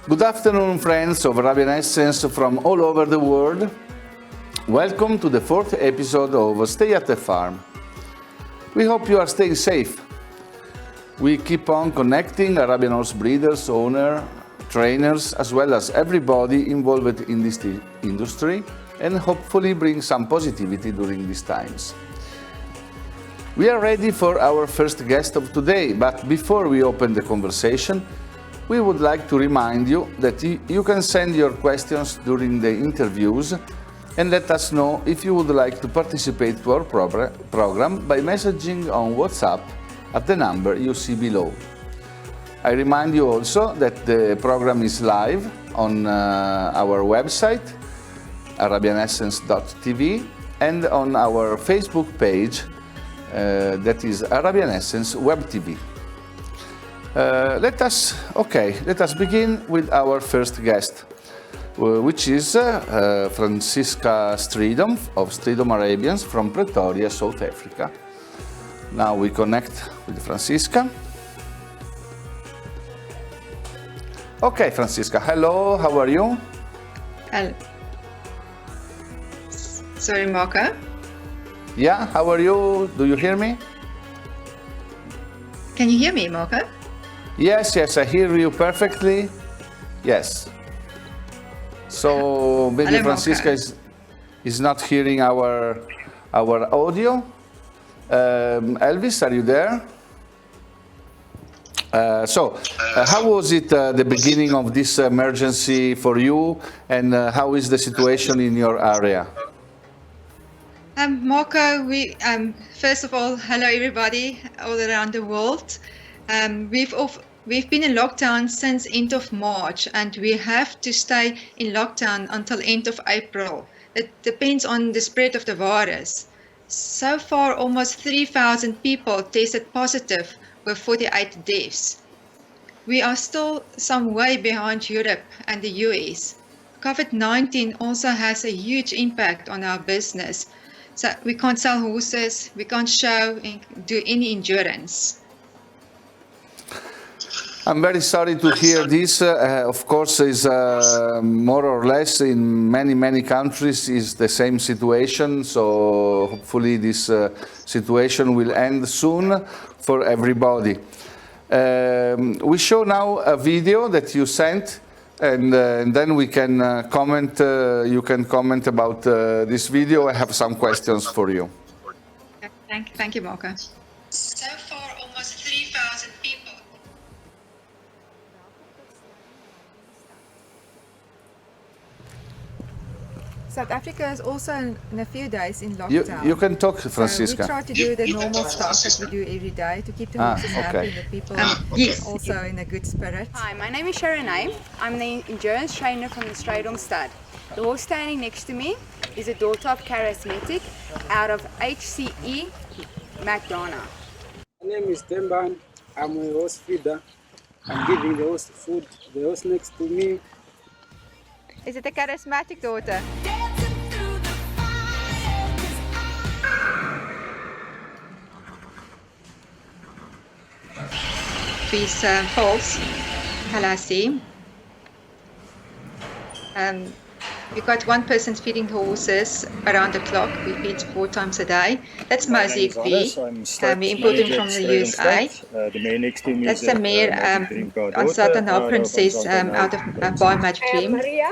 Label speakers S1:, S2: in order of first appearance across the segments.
S1: Good afternoon, friends of Arabian Essence from all over the world. Welcome to the fourth episode of Stay at the Farm. We hope you are staying safe. We keep on connecting Arabian horse breeders, owners, trainers, as well as everybody involved in this industry, and hopefully bring some positivity during these times. We are ready for our first guest of today, but before we open the conversation, we would like to remind you that you can send your questions during the interviews and let us know if you would like to participate to our program by messaging on WhatsApp at the number you see below. I remind you also that the program is live on our website, arabianessence.tv, and on our Facebook page, that is Arabian Essence Web TV. Let us begin with our first guest, which is Francisca Strijdom of Strijdom Arabians from Pretoria, South Africa. Now we connect with Francisca. Okay, Francisca, hello, how are you?
S2: Hello. Sorry, Marco.
S1: Yeah, how are you? Do you hear me?
S2: Can you hear me, Marco?
S1: Yes, I hear you perfectly. Yes. So maybe
S2: Hello,
S1: Francisca is not hearing our audio. Elvis, are you there? How was it the beginning of this emergency for you, and how is the situation in your area?
S2: Marco, first of all, hello everybody all around the world. We've been in lockdown since end of March, and we have to stay in lockdown until end of April. It depends on the spread of the virus. So far, almost 3,000 people tested positive with 48 deaths. We are still some way behind Europe and the US. COVID-19 also has a huge impact on our business. So we can't sell horses, we can't show and do any endurance.
S1: I'm very sorry to hear this. Of course, is more or less in many countries is the same situation. So hopefully this situation will end soon for everybody. We show now a video that you sent, and then we can comment. You can comment about this video. I have some questions for you.
S2: Thank you, Marco. So far, almost 3,000 people.
S3: South Africa is also in a few days in lockdown.
S1: You can talk, Francisca.
S3: So we try to do the normal stuff that we do every day to keep the horses happy and the people also in a good spirit.
S4: Hi, my name is Sharon Name. I'm the endurance trainer from the Strijdom Stud. The horse standing next to me is a daughter of Charismatic out of HCE McDonough.
S5: My name is Temban. I'm a horse feeder. I'm giving the horse food. The horse next to me.
S3: Is it a charismatic daughter?
S2: These foals, Halasi. We've got one person feeding the horses around the clock. We feed 4 times a day. That's Mazik B. We imported him from the USA. That's the mare Ansata now Princess out of Biomagic Dream.
S6: Maria,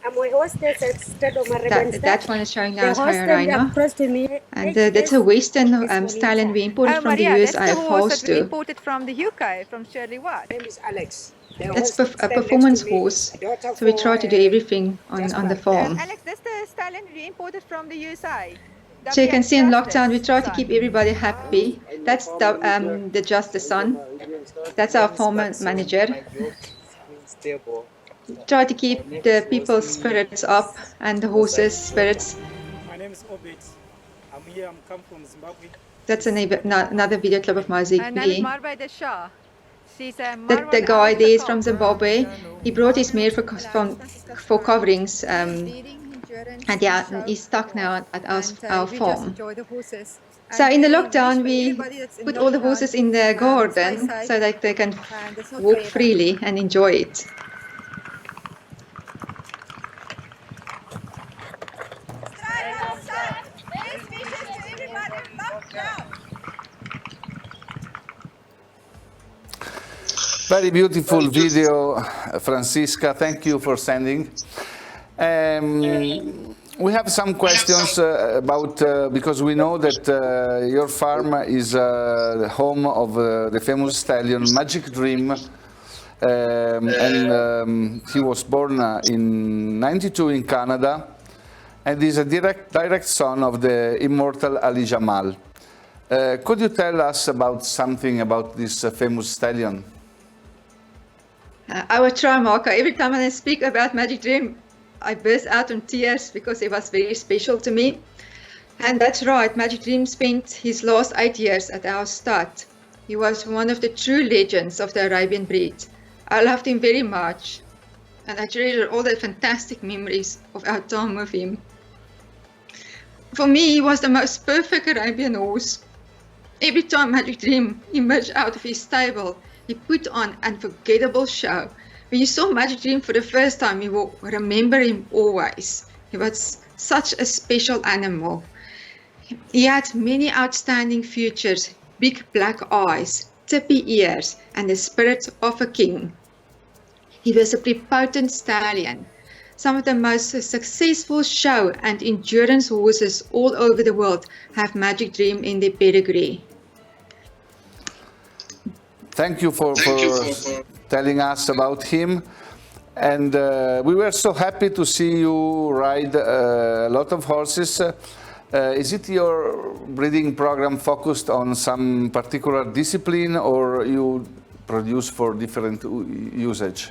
S6: I'm a hostess at Strijdom Arabians.
S2: That one is showing now as Hyarina. And that's a Western stallion we imported from the USA, a false
S3: we imported from the UK, from Shirley White.
S5: My name is Alex.
S2: That's a performance horse, so we try to do everything on the farm.
S3: Alex, that's the stallion we imported from the USA.
S2: So you can see in lockdown, we try to keep everybody happy. That's the Justice Son. That's our farm manager. Try to keep the people's spirits up and the horses' spirits.
S5: My name is Obed. I'm here. I'm come from Zimbabwe.
S2: That's another video clip of Mazik
S3: Her name is
S2: B.
S3: Marwa Shah. She's a
S2: The guy there is from Zimbabwe. He brought his mare for coverings, and yeah, he's stuck now at our farm. So in the lockdown, we put all the horses in the garden so that they can walk freely and enjoy it.
S1: Very beautiful video, Francisca. Thank you for sending. We have some questions about, because we know that your farm is the home of the famous stallion Magic Dream, and he was born in '92 in Canada, and is a direct son of the immortal Ali Jamal. Could you tell us about something about this famous stallion?
S2: I will try, Marco. Every time I speak about Magic Dream, I burst out in tears because it was very special to me. And that's right, Magic Dream spent his last 8 years at our stud. He was one of the true legends of the Arabian breed. I loved him very much, and I treasure all the fantastic memories of our time with him. For me, he was the most perfect Arabian horse. Every time Magic Dream emerged out of his stable, he put on an unforgettable show. When you saw Magic Dream for the first time, you will remember him always. He was such a special animal. He had many outstanding features, big black eyes, tippy ears, and the spirit of a king. He was a prepotent stallion. Some of the most successful show and endurance horses all over the world have Magic Dream in their pedigree.
S1: Thank you for telling us about him, and we were so happy to see you ride a lot of horses. Is it your breeding program focused on some particular discipline, or you produce for different usage?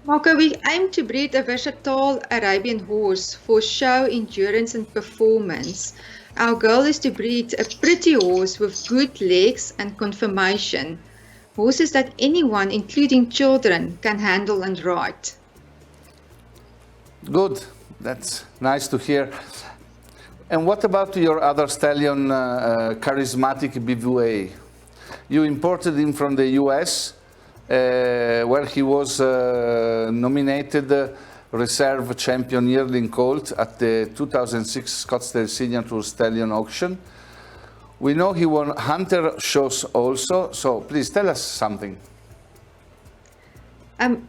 S2: Marco, we aim to breed a versatile Arabian horse for show, endurance and performance. Our goal is to breed a pretty horse with good legs and conformation. Horses that anyone, including children, can handle and ride.
S1: Good, that's nice to hear. And what about your other stallion, Charismatic BVA? You imported him from the US, where he was nominated Reserve Champion Yearling Colt at the 2006 Scottsdale Signature Stallion Auction. We know he won Hunter shows also, so please tell us something.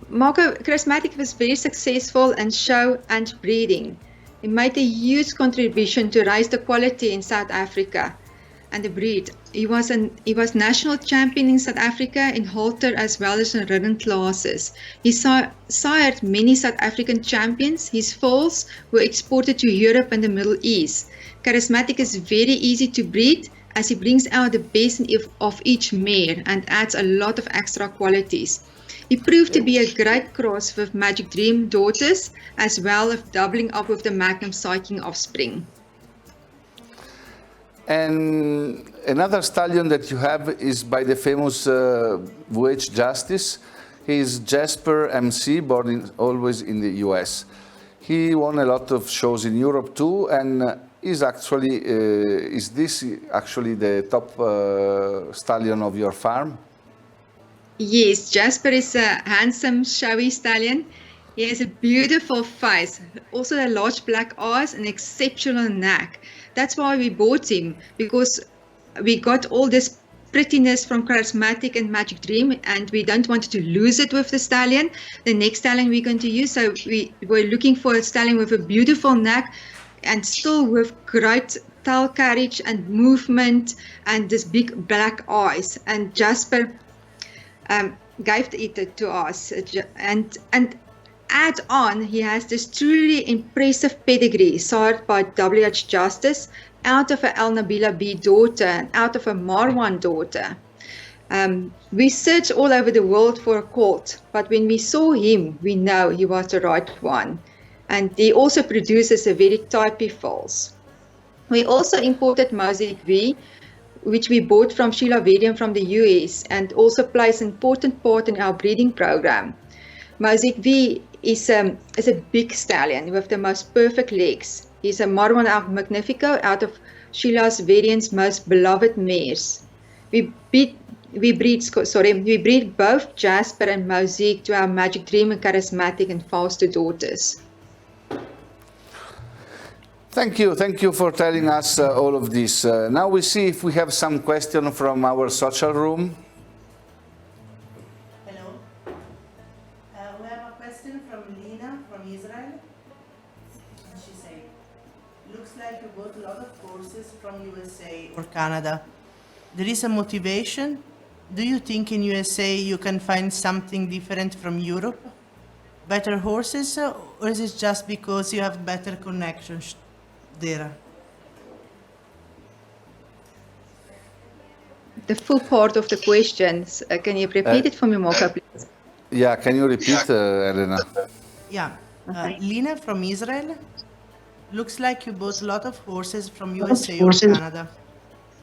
S2: Marco, Charismatic was very successful in show and breeding. He made a huge contribution to raise the quality in South Africa and the breed. He was national champion in South Africa in halter as well as in ridden classes. He sired many South African champions. His foals were exported to Europe and the Middle East. Charismatic is very easy to breed as he brings out the best of each mare and adds a lot of extra qualities. He proved to be a great cross with Magic Dream daughters as well as doubling up with the Magnum Cycling offspring.
S1: And another stallion that you have is by the famous Voyage Justice. He is Jasper MC, born always in the US. He won a lot of shows in Europe too, and is this actually the top stallion of your farm?
S2: Yes, Jasper is a handsome, showy stallion. He has a beautiful face, also the large black eyes and exceptional neck. That's why we bought him, because we got all this prettiness from Charismatic and Magic Dream, and we don't want to lose it with the stallion, the next stallion we're going to use. So we were looking for a stallion with a beautiful neck and still with great tail carriage and movement and this big black eyes. And Jasper gave it to us, and add on, he has this truly impressive pedigree sired by WH Justice out of a Al Nabila B daughter and out of a Marwan daughter. We searched all over the world for a colt, but when we saw him, we know he was the right one. And he also produces a very typey foals. We also imported Mosaic V, which we bought from Sheila Vedian from the US, and also plays an important part in our breeding program. Mosaic V is a big stallion with the most perfect legs. He's a Marwan Al Magnifico out of Sheila Vedian's most beloved mares. We breed both Jasper and Mosaic to our Magic Dream and Charismatic and Faster daughters.
S1: Thank you for telling us all of this. Now we see if we have some question from our social room.
S7: question from Lina from Israel. And she said, looks like you bought a lot of courses from USA or Canada. There is a motivation. Do you think in USA you can find something different from Europe? Better horses, or is it just because you have better connections there?
S2: The full part of the questions, can you repeat it for me, Marco, please?
S1: Yeah, can you repeat, Elena?
S7: Yeah. Lina from Israel. Looks like you bought a lot of horses from USA or Canada.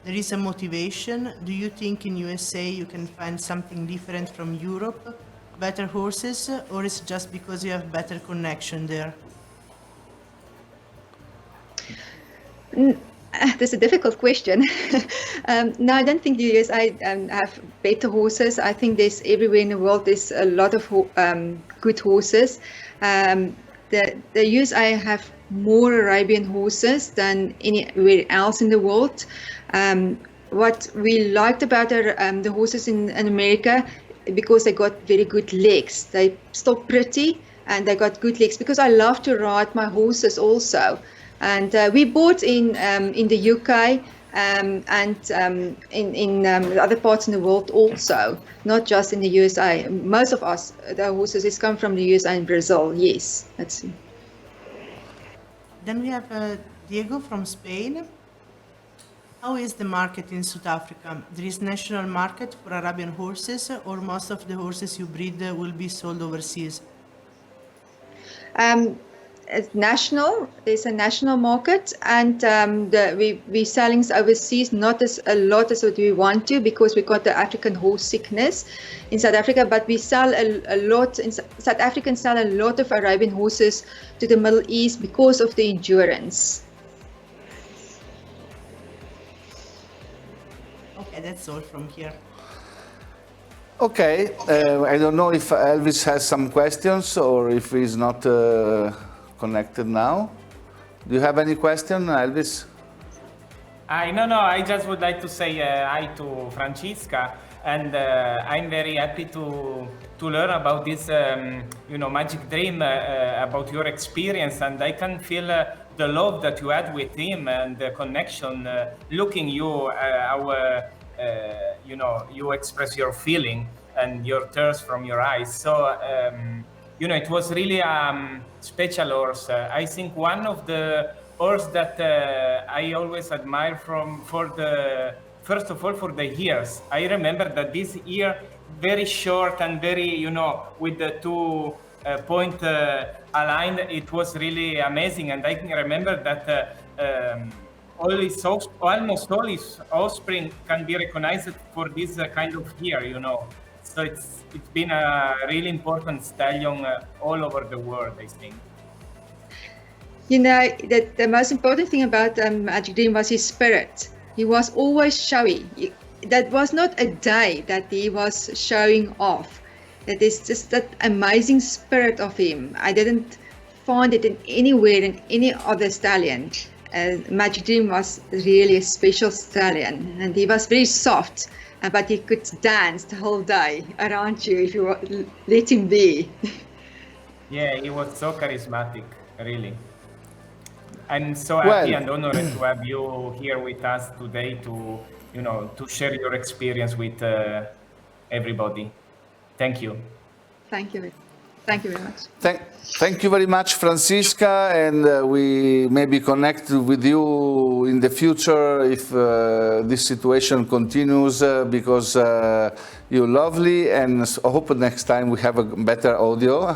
S7: There is a motivation. Do you think in USA you can find something different from Europe? Better horses, or is it just because you have better connection there?
S2: That's a difficult question. No, I don't think the USA have better horses. I think there's everywhere in the world, there's a lot of good horses. The USA have more Arabian horses than anywhere else in the world. What we liked about the horses in America, because they got very good legs. They still pretty and they got good legs, because I love to ride my horses also. And we bought in the UK and in other parts in the world also, not just in the USA. Most of us, the horses, is come from the USA and Brazil. Yes, that's.
S7: Then we have Diego from Spain. How is the market in South Africa? There is national market for Arabian horses, or most of the horses you breed will be sold overseas?
S2: National, there's a national market, and we sellings overseas not as a lot as what we want to, because we got the African horse sickness in South Africa, but we sell a lot in South Africans sell a lot of Arabian horses to the Middle East because of the endurance.
S7: Okay, that's all from here.
S1: Okay, I don't know if Elvis has some questions or if he's not connected now. Do you have any question, Elvis?
S8: No, I just would like to say hi to Francisca, and I'm very happy to learn about this, Magic Dream, about your experience, and I can feel the love that you had with him and the connection. Looking you, how you express your feeling and your tears from your eyes. So. It was really a special horse. I think one of the horse that I always admire first of all, for the ears. I remember that this ear, very short and very, with the two point aligned, it was really amazing. And I can remember that almost all his offspring can be recognized for this kind of ear, So it's been a really important stallion all over the world, I think.
S2: The most important thing about Magic Dream was his spirit. He was always showy. That was not a day that he was showing off. That is just that amazing spirit of him. I didn't find it anywhere in any other stallion. Magic Dream was really a special stallion, and he was very soft. But he could dance the whole day around you if you let him be.
S8: Yeah, he was so charismatic, really. I'm so happy and honored to have you here with us today to share your experience with everybody. Thank you.
S2: Thank you. Thank you very much.
S1: Thank you very much, Francisca, and we maybe connect with you in the future if this situation continues, because you're lovely, and I hope next time we have a better audio.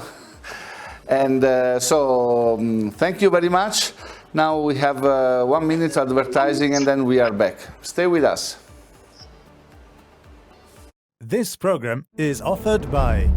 S1: And thank you very much. Now we have 1 minute advertising, and then we are back. Stay with us.
S9: This program is offered by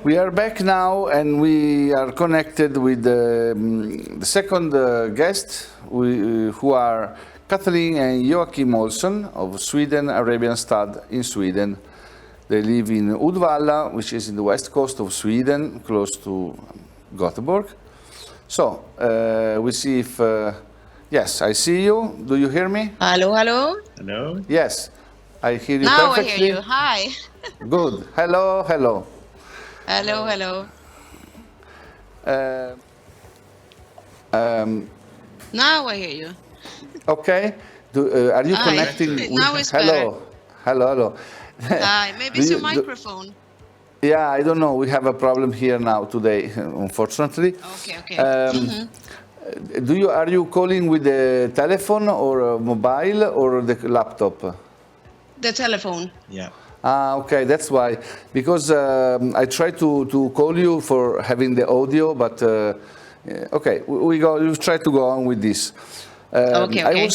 S1: We are back now, and we are connected with the second guest, who are Kathleen and Joachim Olsson of Sweden Arabianstad in Sweden. They live in Uddevalla, which is in the west coast of Sweden, close to Gothenburg. So, we see if... yes, I see you. Do you hear me?
S10: Hello, hello.
S11: Hello.
S1: Yes, I hear you
S10: Now
S1: perfectly.
S10: I hear you. Hi.
S1: Good. Hello, hello.
S10: Hello, hello. Now I hear you.
S1: Okay. Are you connecting?
S10: Now it's
S1: hello. Hello, hello.
S10: Hi. Maybe it's your microphone.
S1: Yeah, I don't know. We have a problem here now today, unfortunately.
S10: Okay, okay.
S1: Are you calling with the telephone or mobile or the laptop?
S10: The telephone.
S11: Yeah.
S1: Okay, that's why. Because I tried to call you for having the audio, but okay, we try to go on with this.
S10: Okay.
S1: I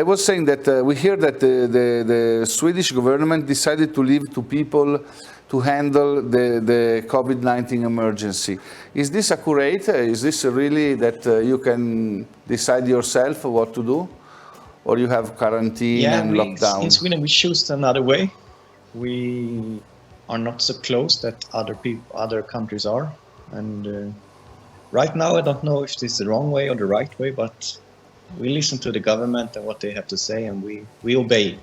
S1: was saying that we hear that the Swedish government decided to leave to people to handle the COVID-19 emergency. Is this accurate? Is this really that you can decide yourself what to do? Or you have quarantine and lockdown?
S11: In Sweden, we choose another way. We are not so close that other countries are, and right now I don't know if this is the wrong way or the right way, but we listen to the government and what they have to say, and we obey.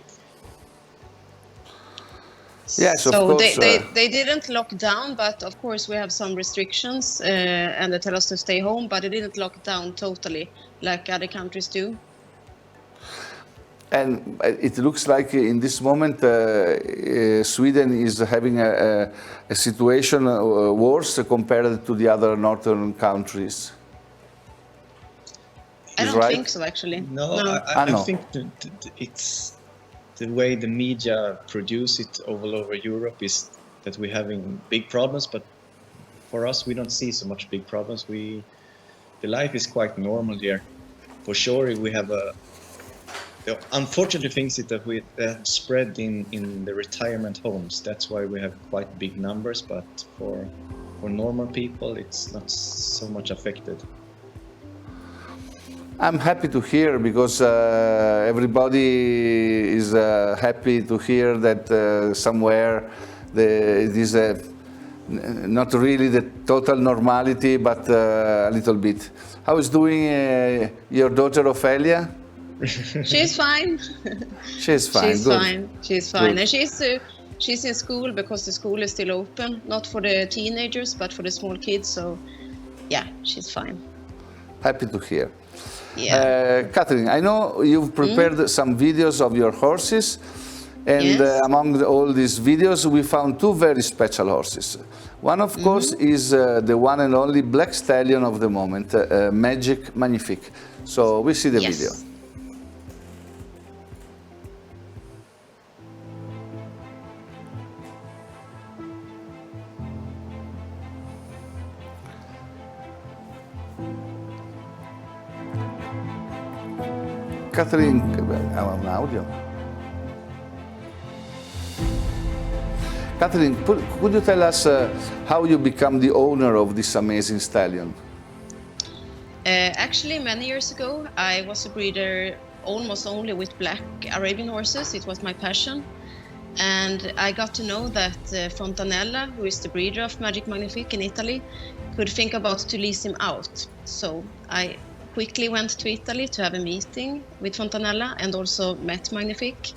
S1: Yes, of
S10: so
S1: course.
S10: they didn't lock down, but of course we have some restrictions, and they tell us to stay home, but they didn't lock down totally like other countries do.
S1: And it looks like in this moment Sweden is having a situation worse compared to the other northern countries.
S10: I don't think so, actually.
S11: No. I think it's the way the media produce it all over Europe is that we're having big problems, but for us we don't see so much big problems. The life is quite normal here. For sure, we have the unfortunate thing is that we spread in the retirement homes. That's why we have quite big numbers, but for normal people, it's not so much affected.
S1: I'm happy to hear, because everybody is happy to hear that somewhere it is not really the total normality, but a little bit. How is doing your daughter Ophelia?
S10: She's fine.
S1: She's fine.
S10: She's
S1: Good.
S10: fine. She's fine,
S1: Good.
S10: and she's in school because the school is still open, not for the teenagers, but for the small kids. So, yeah, she's fine.
S1: Happy to hear.
S10: Yeah.
S1: Kathleen, I know you've prepared some videos of your horses, and
S10: Yes.
S1: among all these videos, we found two very special horses. One, of course, is the one and only black stallion of the moment, Magic Magnifique. So we see the
S10: Yes.
S1: video. Kathleen, un audio. Kathleen, could you tell us how you become the owner of this amazing stallion?
S10: Actually, many years ago, I was a breeder almost only with black Arabian horses. It was my passion. And I got to know that Fontanella, who is the breeder of Magic Magnifique in Italy, could think about to lease him out. So I quickly went to Italy to have a meeting with Fontanella and also met Magnifique.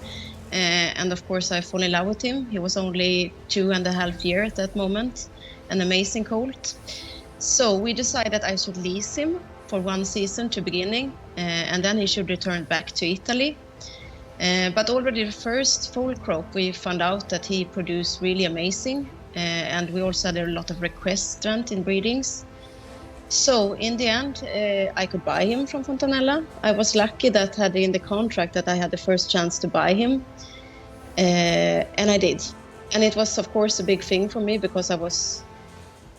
S10: And of course I fell in love with him. He was only 2.5 years at that moment, an amazing colt. So we decided I should lease him for 1 season to beginning, and then he should return back to Italy. But already the first foal crop, we found out that he produced really amazing, and we also had a lot of requests in breedings. So in the end, I could buy him from Fontanella. I was lucky that had in the contract that I had the first chance to buy him. And I did. And it was, of course, a big thing for me because I was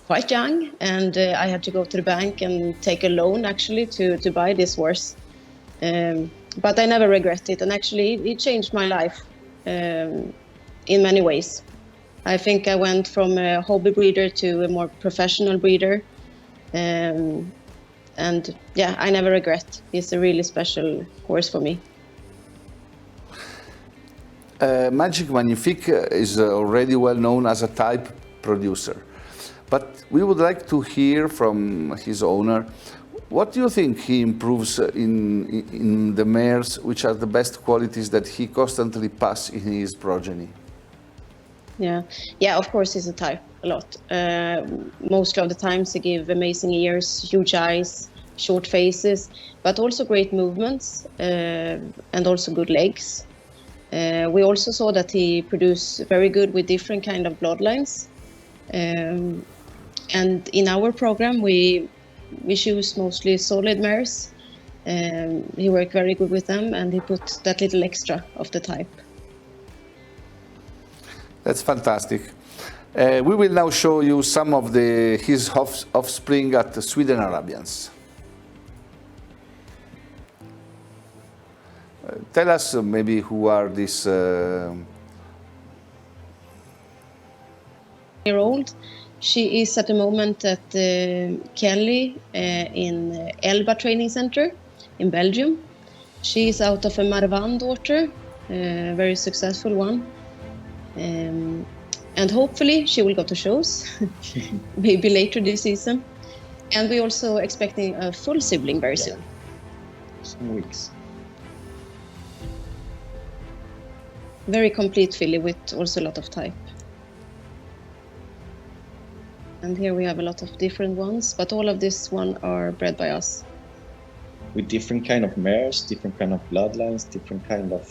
S10: quite young, and I had to go to the bank and take a loan actually to buy this horse. But I never regret it, and actually it changed my life in many ways. I think I went from a hobby breeder to a more professional breeder, and yeah, I never regret. He's a really special horse for me.
S1: Magic Magnifique is already well known as a type producer, but we would like to hear from his owner. What do you think he improves in the mares, which are the best qualities that he constantly passes in his progeny?
S10: Yeah, of course he's a type a lot. Most of the times he gives amazing ears, huge eyes, short faces, but also great movements and also good legs. We also saw that he produced very good with different kind of bloodlines. And in our program, we choose mostly solid mares. He worked very good with them, and he put that little extra of the type.
S1: That's fantastic. We will now show you some of his offspring at the Sweden Arabians. Tell us maybe who are these...
S10: Year-old. She is at the moment at Kelly in Elba Training Center in Belgium. She is out of a Marwan daughter, a very successful one. And hopefully she will go to shows, maybe later this season. And we're also expecting a full sibling very soon.
S11: Some weeks.
S10: Very complete filly with also a lot of type. And here we have a lot of different ones, but all of this one are bred by us.
S11: With different kind of mares, different kind of bloodlines, different kind of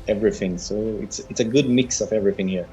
S11: everything. So it's a good mix of everything here.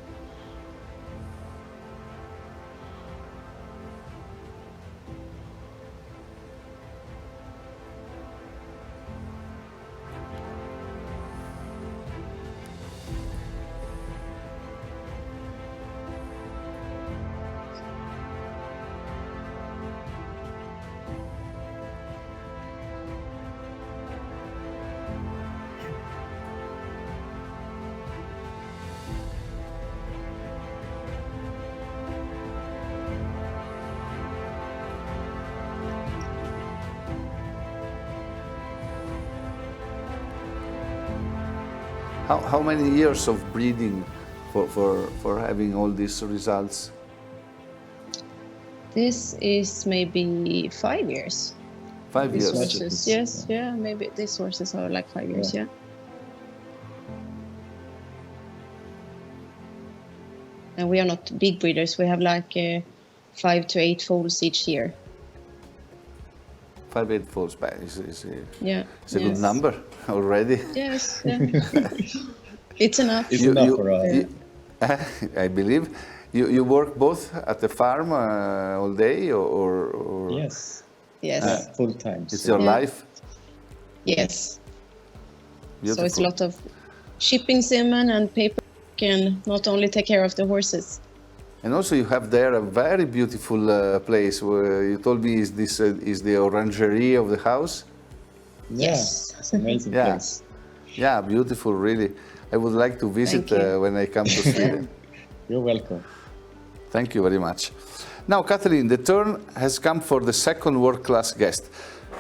S1: How many years of breeding for having all these results?
S10: This is maybe 5 years.
S1: 5 years?
S10: Horses, yes, yeah, maybe these horses are like 5 years, yeah. And we are not big breeders, we have like 5 to 8 foals each year.
S1: 5, 8 foals, it's a good number already.
S10: Yes, yeah. It's enough.
S11: It's enough for us.
S1: I believe. You work both at the farm all day or
S11: Yes.
S10: Yes.
S11: Full time.
S1: It's your life?
S10: Yes.
S1: Beautiful.
S10: So it's a lot of shipping semen and paperwork, and not only take care of the horses.
S1: And also you have there a very beautiful place where you told me is the orangerie of the house?
S11: Yes. It's an amazing place.
S1: Yeah, beautiful, really. I would like to visit when I come to Sweden.
S11: You're welcome.
S1: Thank you very much. Now, Kathleen, the turn has come for the second world-class guest.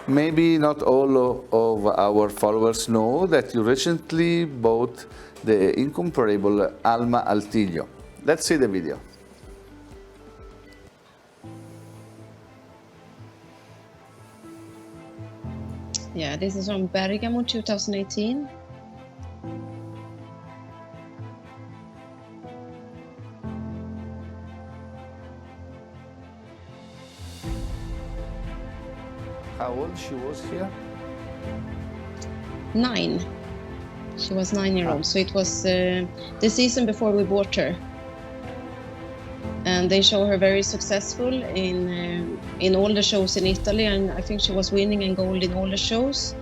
S1: Maybe not all of our followers know that you recently bought the incomparable Alma Altillo. Let's see the video.
S10: Yeah, this is from Bergamo 2018.
S1: How old she was here?
S10: 9. She was 9-year-old, so it was the season before we bought her. And they show her very successful in all the shows in Italy, and I think she was winning in gold in all the shows.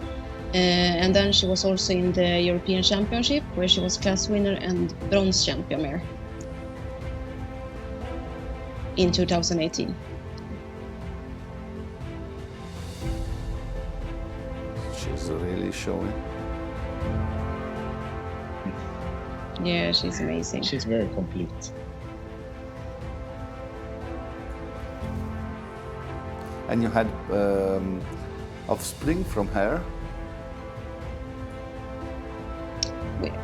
S10: And then she was also in the European Championship, where she was class winner and bronze champion mare in 2018.
S1: She's really showing.
S10: Yeah, she's amazing.
S11: She's very complete.
S1: And you had offspring from her?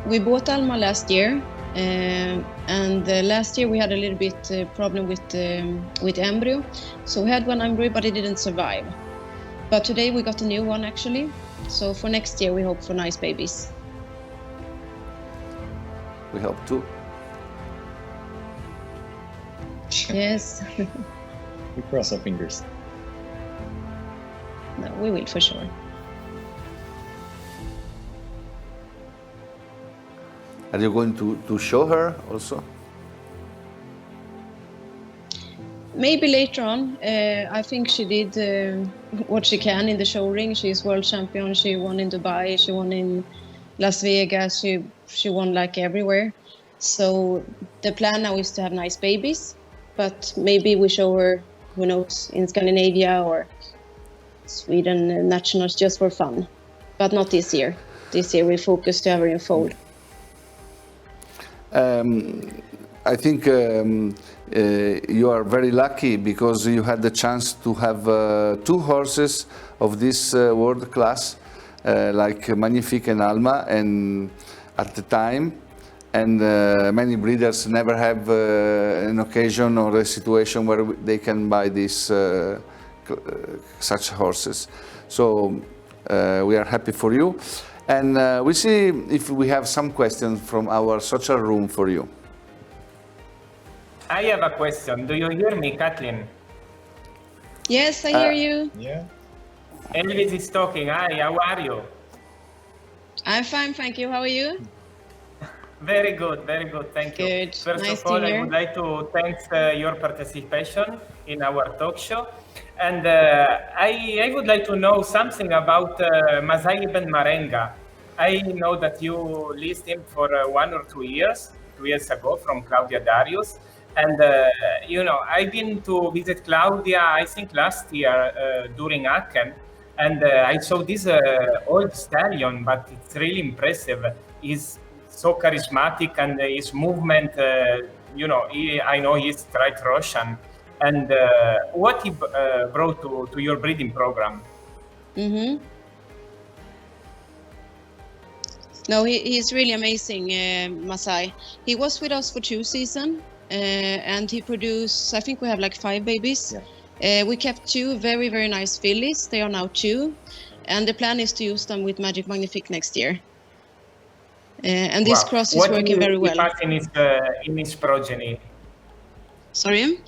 S10: We bought Alma last year, and last year we had a little bit problem with embryo. So we had one embryo, but it didn't survive. But today we got a new one actually. So for next year we hope for nice babies.
S1: We hope too.
S10: Yes.
S11: We cross our fingers.
S10: No, we will for sure.
S1: Are you going to show her also?
S10: Maybe later on. I think she did what she can in the show ring. She's world champion. She won in Dubai. She won in Las Vegas. She won like everywhere. So the plan now is to have nice babies. But maybe we show her, who knows, in Scandinavia or Sweden nationals just for fun. But not this year. This year we focus to have her in foal.
S1: I think you are very lucky because you had the chance to have 2 horses of this world class, like Magnifique and Alma, and at the time, and many breeders never have an occasion or a situation where they can buy these such horses. So we are happy for you. And we see if we have some questions from our social room for you.
S8: I have a question. Do you hear me, Kathleen?
S10: Yes, I hear you.
S11: Yeah.
S8: Elvis is talking. Hi, how are you?
S10: I'm fine, thank you. How are you?
S8: Very good, thank you.
S10: Good.
S8: First
S10: Nice
S8: of all,
S10: to hear.
S8: I would like to thank your participation in our talk show. And I would like to know something about Masai Ibn Marenga. I know that you leased him for 1 or 2 years ago from Claudia Darius. And, you know, I've been to visit Claudia, I think last year during Aachen. And I saw this old stallion, but it's really impressive. He's so charismatic, and his movement, you know, I know he's right Russian. And what he brought to your breeding program?
S10: Mm-hmm. No, he's really amazing, Masai. He was with us for 2 seasons, and he produced, I think we have like 5 babies. Yeah. We kept 2 very, very nice fillies. They are now 2. And the plan is to use them with Magic Magnifique next year. And this cross is working very well.
S8: What in his progeny?
S10: Sorry?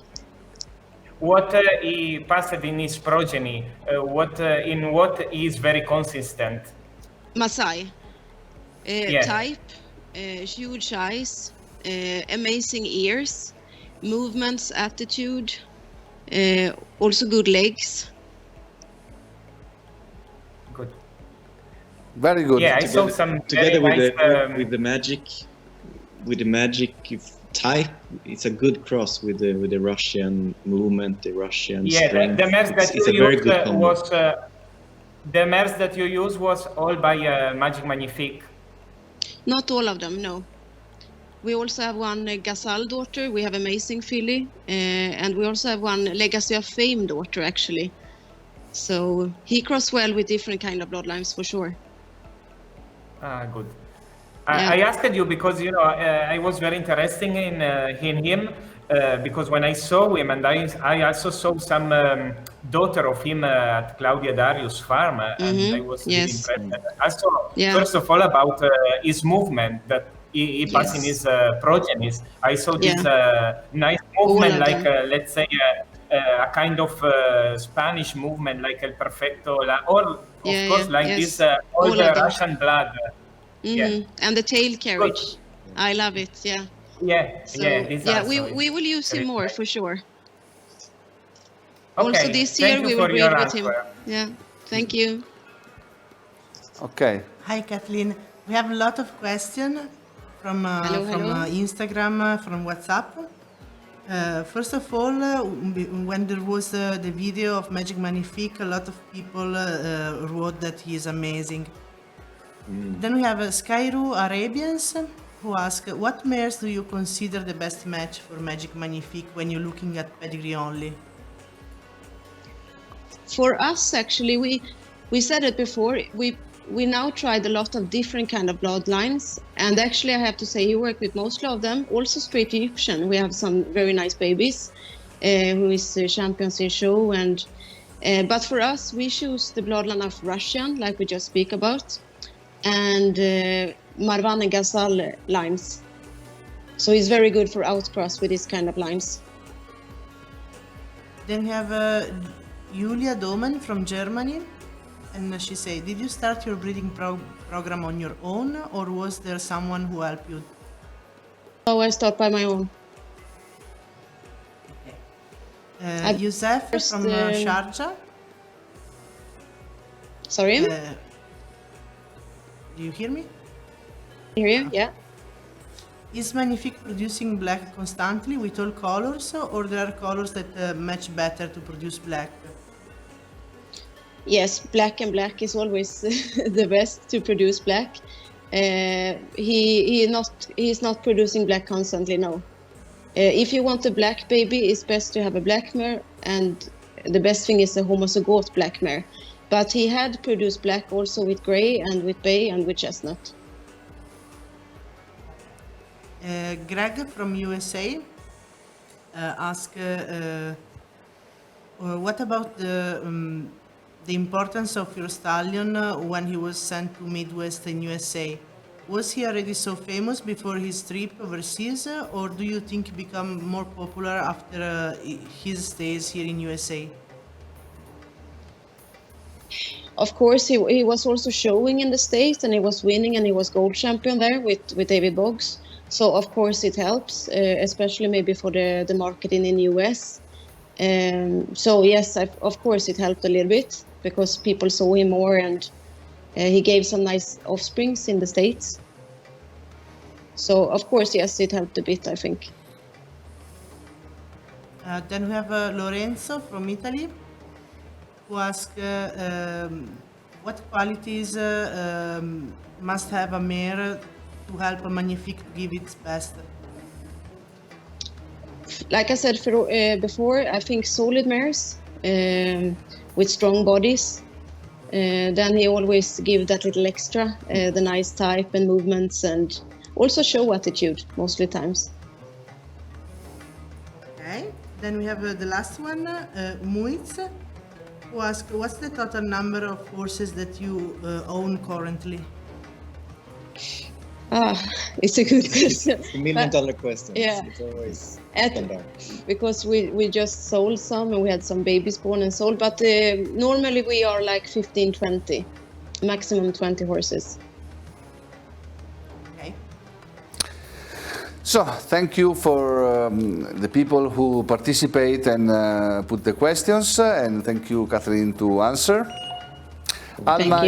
S8: What he passed in his progeny? What he is very consistent?
S10: Masai.
S8: Yeah.
S10: Type, huge eyes, amazing ears, movements, attitude, also good legs.
S8: Good.
S1: Very good.
S8: Yeah, I saw some
S11: together
S8: very nice,
S11: with the magic type. It's a good cross with the Russian movement, the Russian strength.
S8: The mares that
S11: it's
S8: you
S11: a very
S8: used
S11: good combo.
S8: was the mares that you used was all by Magic Magnifique.
S10: Not all of them, no. We also have one Gazelle daughter. We have amazing filly, and we also have one Legacy of Fame daughter, actually. So he crossed well with different kind of bloodlines for sure.
S8: Ah, good. I asked you because, you know, I was very interested in him because when I saw him, and I also saw some daughter of him at Claudia Darius' farm, and I was really impressed. Also, first of all, about his movement that he passed in his progenies. I saw this nice movement, like let's say a kind of Spanish movement, like El Perfecto, or of course, like this old Russian blood.
S10: Mm-hmm. And the tail carriage. Good. I love it. Yeah.
S8: Yeah.
S10: So,
S8: yeah.
S10: We will use him more for sure.
S8: Okay.
S10: Also this year we will breed with him. Yeah. Thank you.
S1: Okay.
S7: Hi, Kathleen. We have a lot of questions from Instagram, from WhatsApp. First of all, when there was the video of Magic Magnifique, a lot of people wrote that he is amazing. Then we have Skyru Arabians who ask, what mares do you consider the best match for Magic Magnifique when you're looking at pedigree only?
S10: For us, actually, we said it before. We now tried a lot of different kind of bloodlines, and actually, I have to say, he worked with mostly of them. Also, straight Egyptian. We have some very nice babies, who is champions in show, and but for us, we choose the bloodline of Russian, like we just speak about, and Marwan and Ghazal lines. So he's very good for outcross with this kind of lines.
S7: Then we have Julia Domen from Germany, and she said, did you start your breeding program on your own, or was there someone who helped you?
S10: Oh, I start by my own.
S7: Youssef from Sharjah.
S10: Sorry?
S7: Do you hear me?
S10: Hear you? Yeah.
S7: Is Magnifique producing black constantly with all colors, or there are colors that match better to produce black?
S10: Yes, black and black is always the best to produce black. He's not producing black constantly, no. If you want a black baby, it's best to have a black mare, and the best thing is a homozygote black mare. But he had produced black also with grey and with bay and with chestnut.
S7: Greg from USA asked, what about the importance of your stallion when he was sent to Midwest in USA? Was he already so famous before his trip overseas, or do you think he became more popular after his stays here in USA?
S10: Of course, he was also showing in the States, and he was winning, and he was gold champion there with David Boggs. So of course it helps, especially maybe for the marketing in US. So yes, of course it helped a little bit because people saw him more, and he gave some nice offsprings in the States. So of course, yes, it helped a bit, I think.
S7: Then we have Lorenzo from Italy, who asked what qualities must have a mare to help a Magnifique to give its best?
S10: Like I said before, I think solid mares with strong bodies. Then he always give that little extra, the nice type and movements, and also show attitude mostly times.
S7: Okay, then we have the last one, Muiz, who asked, what's the total number of horses that you own currently?
S10: It's a good question.
S11: It's a $1 million question.
S10: Yeah.
S11: It's always
S10: because we just sold some, and we had some babies born and sold, but normally we are like 15, 20, maximum 20 horses.
S7: Okay.
S1: So, thank you for the people who participate and put the questions, and thank you, Kathleen, to answer. Alma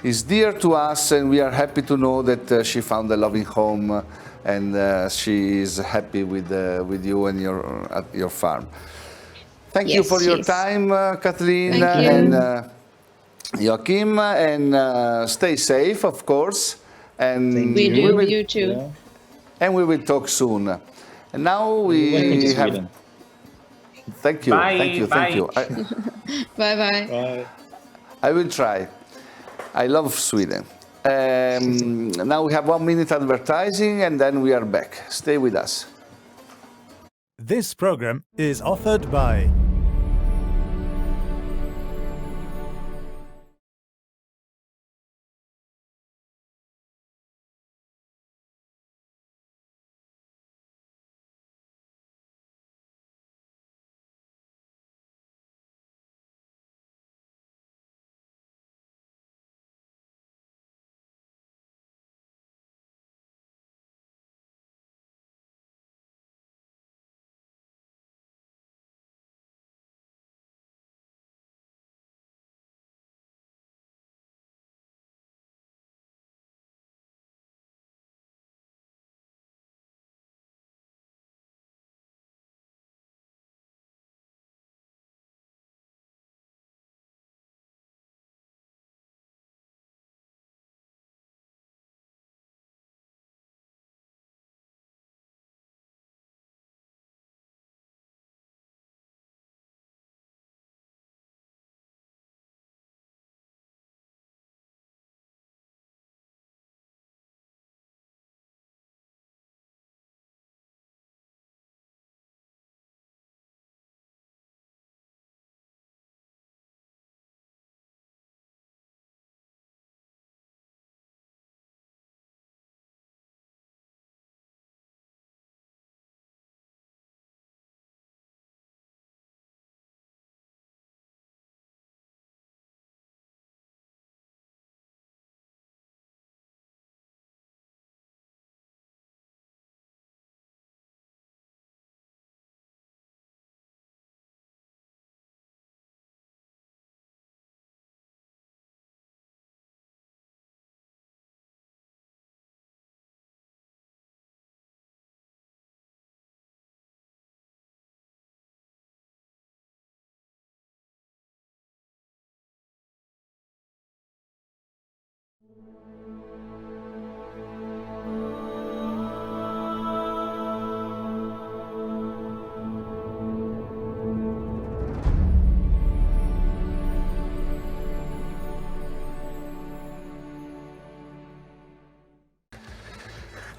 S1: is dear to us, and we are happy to know that she found a loving home, and she is happy with you and at your farm. Thank you for your time, Kathleen and Joachim, and stay safe, of course. And
S10: we do, you too.
S1: Yeah. And we will talk soon. And now we have. Thank you,
S8: bye,
S1: thank you,
S8: bye.
S1: thank you.
S10: Bye bye.
S11: Bye.
S1: I will try. I love Sweden. Now we have 1 minute advertising, and then we are back. Stay with us.
S9: This program is offered by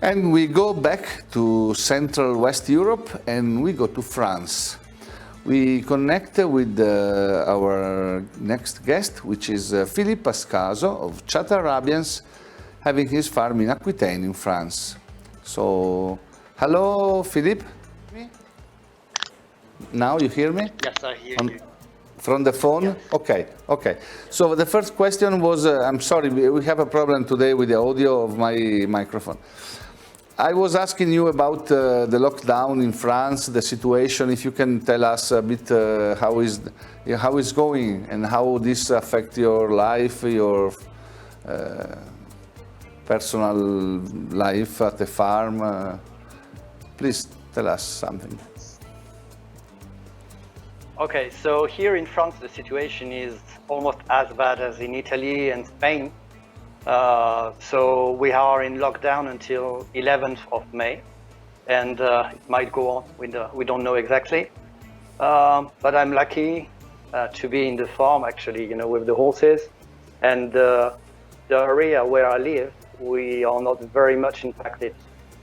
S1: And we go back to Central West Europe and we go to France. We connect with our next guest, which is Philippe Ascaso of Chat Arabians, having his farm in Aquitaine in France. So, hello Philippe. Now you hear me?
S12: Yes, I hear you.
S1: From the phone?
S12: Yes.
S1: Okay. So the first question was, I'm sorry, we have a problem today with the audio of my microphone. I was asking you about the lockdown in France, the situation. If you can tell us a bit how is going and how this affect your life, your personal life at the farm. Please tell us something.
S12: Okay, so here in France, the situation is almost as bad as in Italy and Spain. So we are in lockdown until 11th of May, and it might go on. We don't know exactly. But I'm lucky to be in the farm, actually, with the horses. And the area where I live, we are not very much impacted.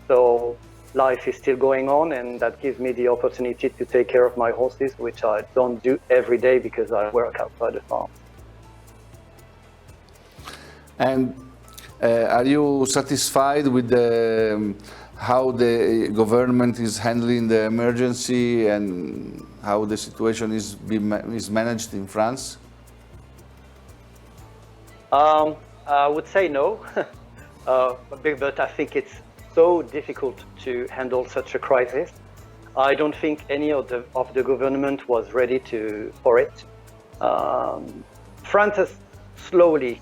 S12: So life is still going on, and that gives me the opportunity to take care of my horses, which I don't do every day because I work outside the farm.
S1: And are you satisfied with how the government is handling the emergency and how the situation is managed in France?
S12: I would say no, but I think it's so difficult to handle such a crisis. I don't think any of the government was ready for it. France has slowly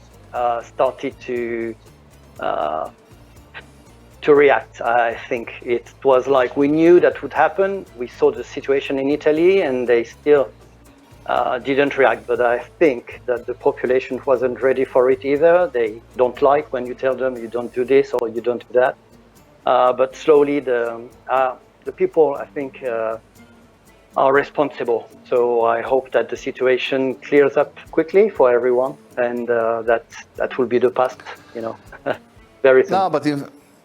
S12: started to react. I think it was like we knew that would happen. We saw the situation in Italy, and they still didn't react. But I think that the population wasn't ready for it either. They don't like when you tell them you don't do this or you don't do that. But slowly, the people, I think, are responsible. So I hope that the situation clears up quickly for everyone, and that will be the past, very soon.
S1: No, but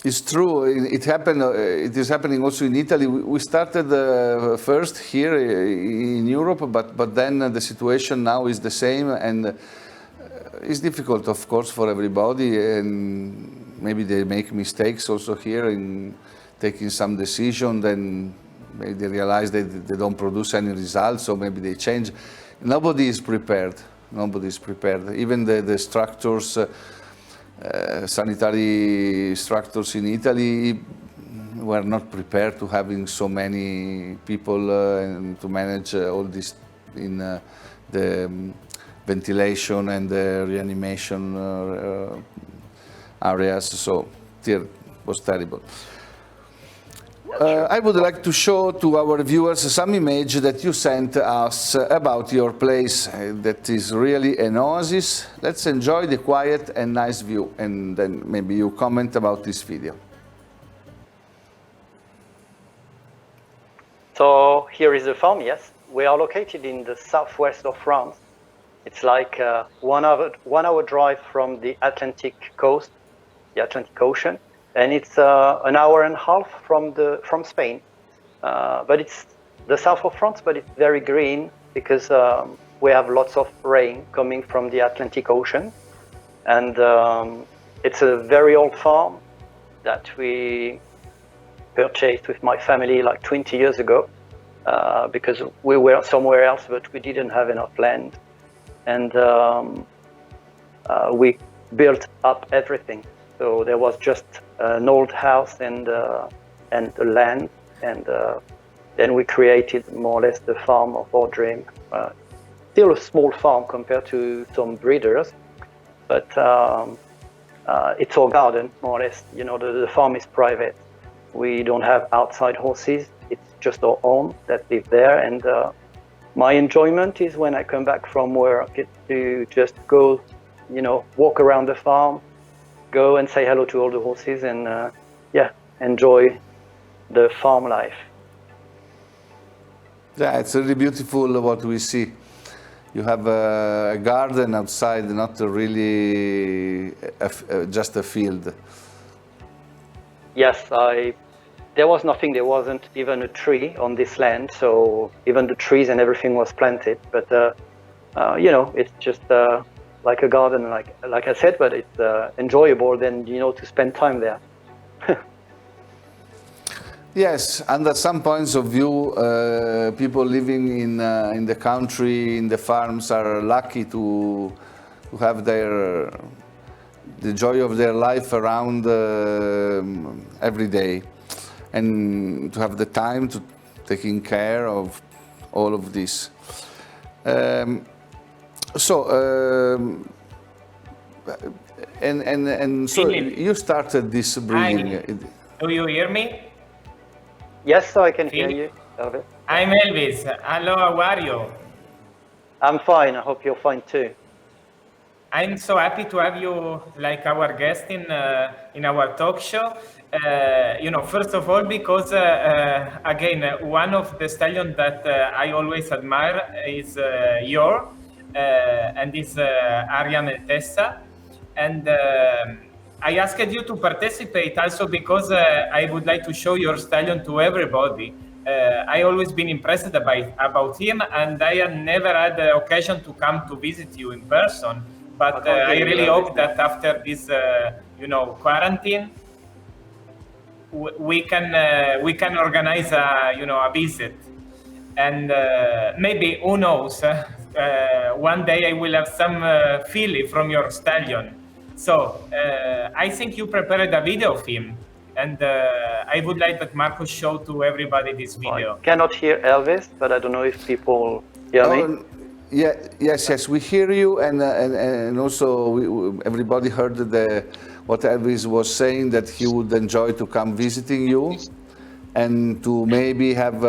S1: it's true. It happened. It is happening also in Italy. We started first here in Europe, but then the situation now is the same, and it's difficult, of course, for everybody, and maybe they make mistakes also here in taking some decision. Then maybe they realize that they don't produce any results, so maybe they change. Nobody is prepared. Nobody is prepared. Even the structures, sanitary structures in Italy were not prepared to having so many people and to manage all this in the ventilation and the reanimation areas. So it was terrible. I would like to show to our viewers some image that you sent us about your place. That is really an oasis. Let's enjoy the quiet and nice view, and then maybe you comment about this video.
S12: So here is the farm, yes. We are located in the southwest of France. It's like a 1 hour drive from the Atlantic coast, the Atlantic Ocean. And it's an hour and a half from Spain, but it's the south of France. But it's very green because we have lots of rain coming from the Atlantic Ocean, and it's a very old farm that we purchased with my family like 20 years ago because we were somewhere else, but we didn't have enough land, and we built up everything. So there was just an old house and the land, and then we created more or less the farm of our dream. Still a small farm compared to some breeders, but it's our garden, more or less. The farm is private. We don't have outside horses. It's just our own that live there, and my enjoyment is when I come back from work to just go, walk around the farm, go and say hello to all the horses and enjoy the farm life.
S1: Yeah, it's really beautiful what we see. You have a garden outside, not really just a field.
S12: Yes, there was nothing, there wasn't even a tree on this land, so even the trees and everything was planted. But, it's just like a garden, like I said, but it's enjoyable then, to spend time there.
S1: Yes, under some points of view, people living in the country, in the farms, are lucky to have the joy of their life around every day, and to have the time to taking care of all of this. So you started this breeding.
S8: Do you hear me?
S12: Yes, I can hear you, Elvis.
S8: I'm Elvis. Hello, how are you?
S12: I'm fine. I hope you're fine too.
S8: I'm so happy to have you like our guest in our talk show. First of all, because again, one of the stallions that I always admire is and is Ariane Eltessa. And I asked you to participate also because I would like to show your stallion to everybody. I always been impressed about him, and I have never had the occasion to come to visit you in person. But I really hope that after this, quarantine, we can organize a visit, and maybe who knows, one day I will have some feeling from your stallion. So I think you prepared a video of him, and I would like that Marcus show to everybody this video.
S12: I cannot hear Elvis, but I don't know if people hear me.
S1: Yeah, yes, we hear you, and also everybody heard what Elvis was saying, that he would enjoy to come visiting you, and to maybe have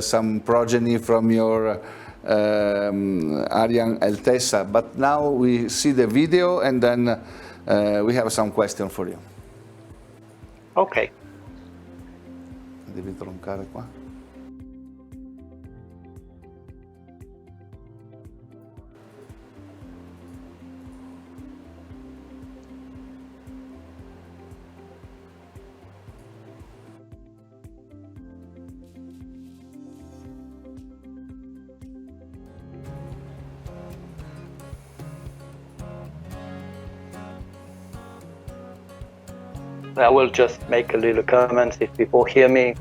S1: some progeny from your Ariane Eltessa. But now we see the video, and then we have some question for you.
S12: Ok.
S1: Devi troncare qua.
S12: I will just make a little comment if people hear me.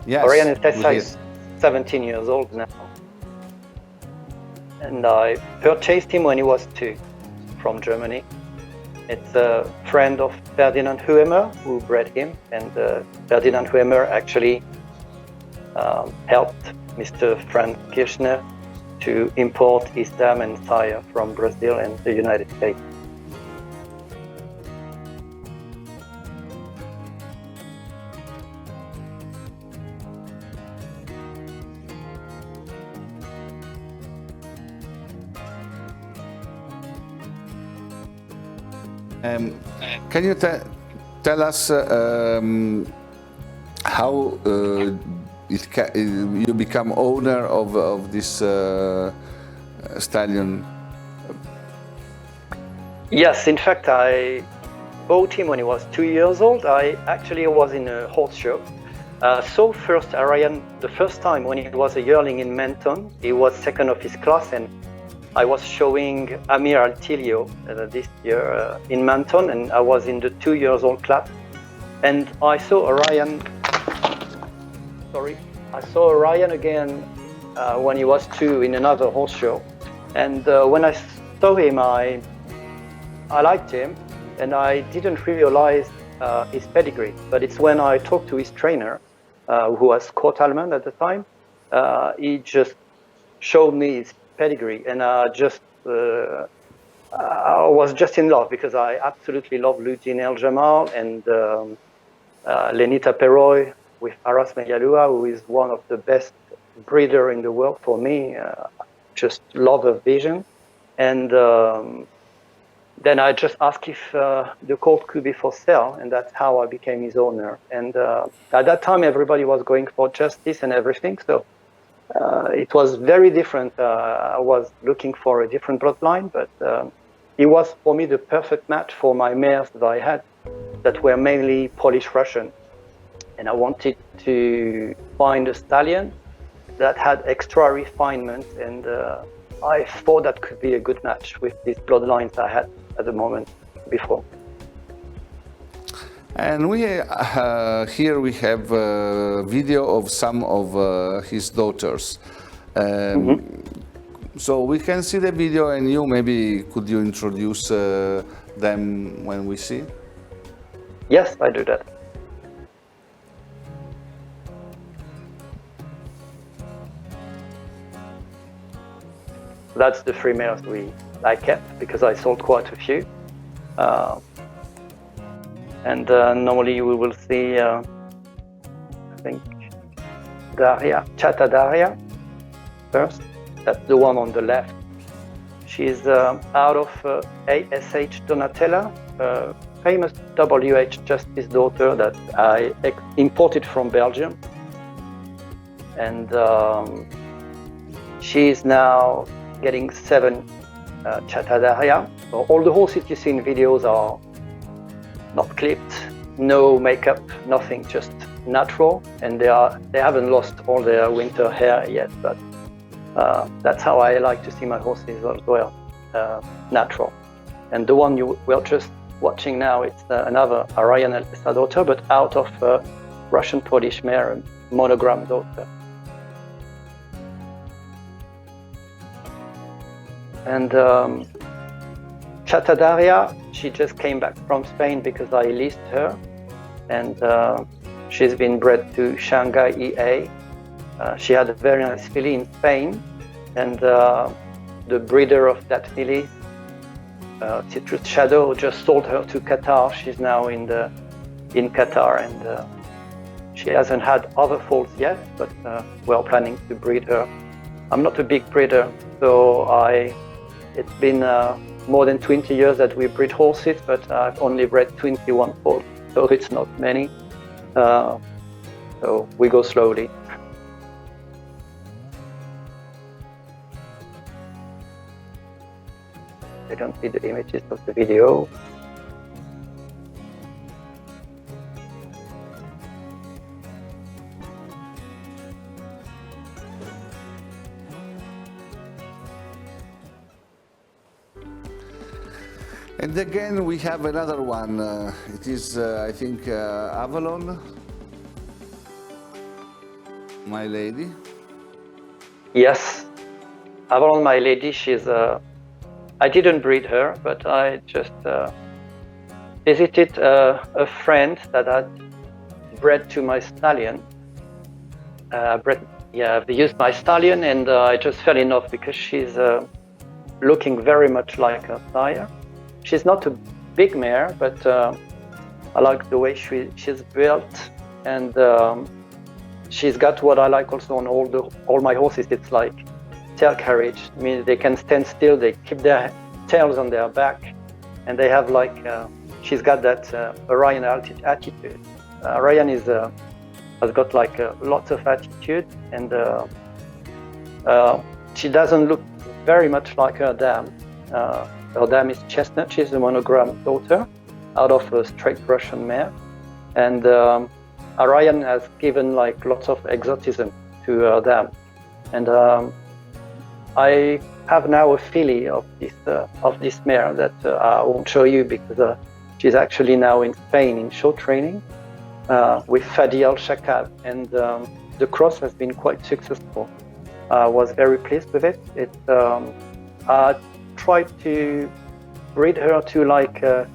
S1: Yes,
S12: Ariane Eltessa is 17 years old now. And I purchased him when he was 2 from Germany. It's a friend of Ferdinand Huemer who bred him, and Ferdinand Huemer actually helped Mr. Frank Kirchner to import his dam and sire from Brazil and the United States.
S1: Can you tell us how you become owner of this stallion?
S12: Yes, in fact, I bought him when he was 2 years old. I actually was in a horse show. Saw first Ariane the first time when he was a yearling in Menton. He was second of his class, and I was showing Amir Altilio this year in Menton, and I was in the 2 years old class. And I saw Ariane. I saw Ariane again when he was 2 in another horse show. And when I saw him, I liked him, and I didn't realize his pedigree. But it's when I talked to his trainer, who was Scott Allman at the time, he just showed me his pedigree, and I was just in love, because I absolutely love Ludin El Jamal and Lenita Peroy with Aras Meyalua, who is one of the best breeder in the world for me. Just love her vision, and then I just asked if the colt could be for sale, and that's how I became his owner. And at that time, everybody was going for justice and everything, so it was very different. I was looking for a different bloodline, but it was for me the perfect match for my mares that I had, that were mainly Polish Russian. And I wanted to find a stallion that had extra refinement, and I thought that could be a good match with these bloodlines I had at the moment before.
S1: And we here we have a video of some of his daughters. So we can see the video, and you maybe could you introduce them when we see?
S12: Yes, I do that. That's the 3 mares I kept because I sold quite a few. And normally we will see, I think, Daria, Chata Daria first. That's the one on the left. She's out of ASH Donatella, famous WH Justice daughter that I imported from Belgium. And she's now getting 7 Chata Daria. So all the horses you see in videos are not clipped, no makeup, nothing, just natural, and they haven't lost all their winter hair yet, but that's how I like to see my horses as well, natural. And the one you were just watching now, it's another Arayan Eltesa daughter, but out of Russian Polish mare, monogram daughter. And Chata Daria, she just came back from Spain because I leased her, and she's been bred to Shanghai EA. She had a very nice filly in Spain, and the breeder of that filly, Citrus Shadow, just sold her to Qatar. She's now in Qatar, and she hasn't had other foals yet, but we're planning to breed her. I'm not a big breeder, so it's been more than 20 years that we breed horses, but I've only bred 21 foals, so it's not many. So we go slowly. I don't see the images of the video.
S1: And again, we have another one. It is, I think, Avalon, My Lady.
S12: Yes, Avalon, My Lady. She's. I didn't breed her, but I just visited a friend that had bred to my stallion. They used my stallion, and I just fell in love because she's looking very much like her sire. She's not a big mare, but I like the way she's built, and she's got what I like also on all my horses. It's like tail carriage. I mean, they can stand still, they keep their tails on their back, and they have like, she's got that Arayan attitude. Arayan has got like lots of attitude, and she doesn't look very much like her dam. Her dam is Chestnut. She's a monogram daughter out of a straight Russian mare, and Arayan has given like lots of exotism to her dam, and I have now a filly of this mare that I won't show you because she's actually now in Spain in show training with Fadi Al Shakab, and the cross has been quite successful. I was very pleased with it. I tried to breed her to like a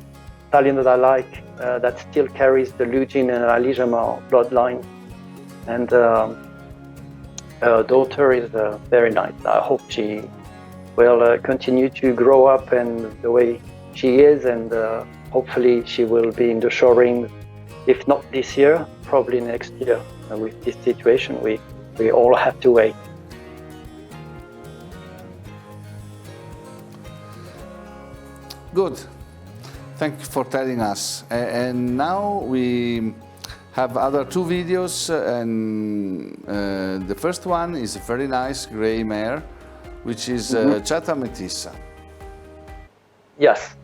S12: stallion that I like that still carries the Lugin and Alijama bloodline, and her daughter is very nice. I hope she will continue to grow up and the way she is, and hopefully she will be in the show ring, if not this year, probably next year. With this situation, we all have to wait.
S1: Good. Thank you for telling us. And now we have other two videos, and the first one is a very nice gray mare, which is Chata Metissa.
S12: Yes,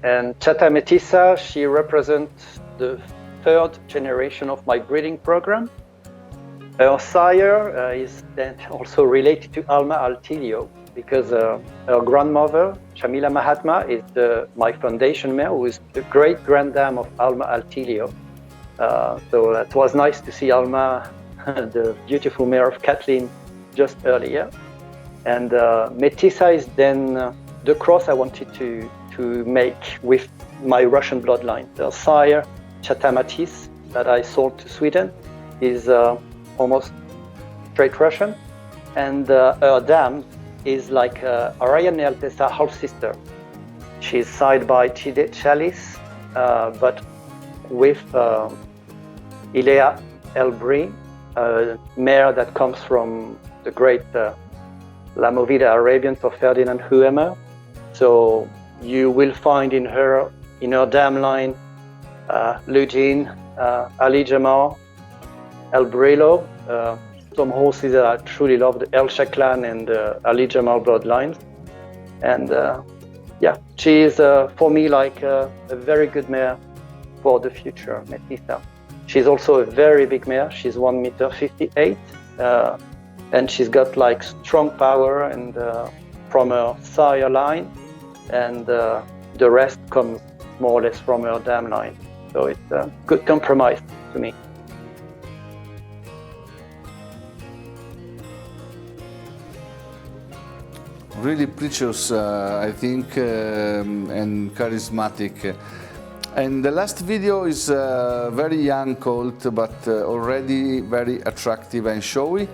S12: and Chata Metissa, she represents the third generation of my breeding program. Her sire is then also related to Alma Altilio, because her grandmother, Shamila Mahatma, is my foundation mare, who is the great-granddam of Alma Altilio. So it was nice to see Alma, the beautiful mare of Kathleen, just earlier. And Metissa is then the cross I wanted to make with my Russian bloodline. The sire, Chata Matisse, that I sold to Sweden, is almost straight Russian. And her dam is like Arayan Altessa half-sister. She's side by Chalice, but with Ilea Elbri, a mare that comes from the great La Movida Arabians of Ferdinand Huemer. So you will find in her dam line Lugin, Ali Jamal, El Brelo, some horses that I truly love, the El Shaklan and Ali Jamal bloodlines. And yeah, she is for me like a very good mare for the future, Metissa. She's also a very big mare. She's 1.58 meters, and she's got like strong power and from her sire line, and the rest comes more or less from her dam line. So it's a good compromise to me.
S1: Really precious, I think, and charismatic. And the last video is a very young colt, but already very attractive and showy.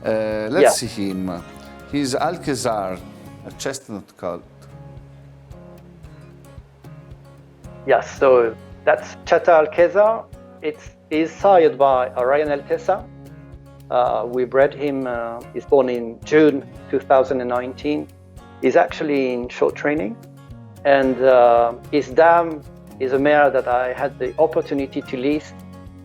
S1: Let's see him. He's Alcazar, a chestnut colt.
S12: Yes, so that's Chata Alcazar. It is sired by Arayan Altessa. We bred him, he's born in June 2019. He's actually in show training. And his dam is a mare that I had the opportunity to lease.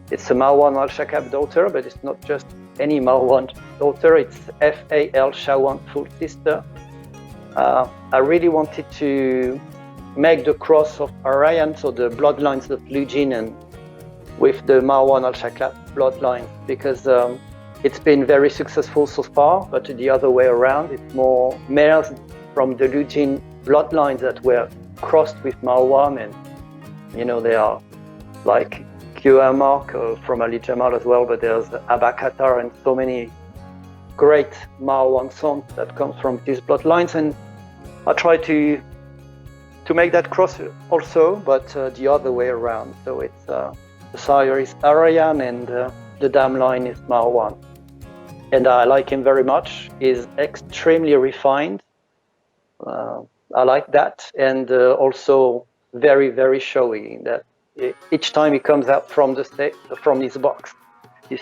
S12: It's a Marwan Al Shakab daughter, but it's not just any Marwan daughter, it's FAL Shawan full sister. I really wanted to make the cross of Arayan, so the bloodlines of Lugin, and with the Marwan Al Shakab bloodline, because it's been very successful so far, but the other way around, it's more mares from the Lugin bloodlines that were crossed with Marwan, and they are like QR Mark from Ali Jamal as well, but there's Abba Qatar and so many great Marwan sons that come from these bloodlines, and I try to make that cross also, but the other way around. So it's the sire is Arayan and the dam line is Marwan. And I like him very much. He's extremely refined. I like that, and also very, very showy. That each time he comes out from his box, he's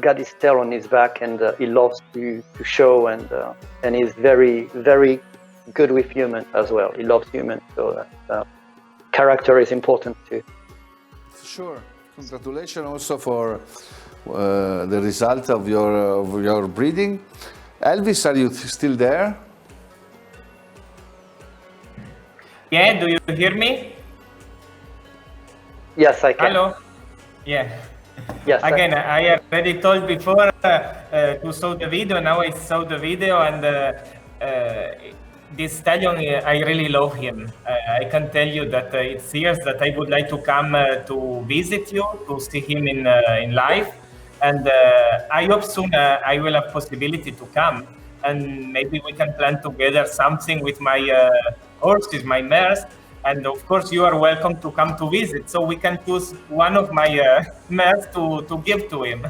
S12: got his tail on his back, and he loves to show, and he's very, very good with humans as well. He loves humans, so character is important too.
S1: Sure. Congratulations also for the result of your breeding. Elvis, are you still there?
S8: Yeah, do you hear me?
S12: Yes, I can.
S8: Hello? Yeah.
S12: Yes.
S8: Again, I already told before to show the video. Now I saw the video, and this stallion, I really love him. I can tell you that it's years that I would like to come to visit you, to see him in live. And I hope soon I will have possibility to come, and maybe we can plan together something with my horses, my mares. And of course, you are welcome to come to visit, so we can choose one of my mares to give to him.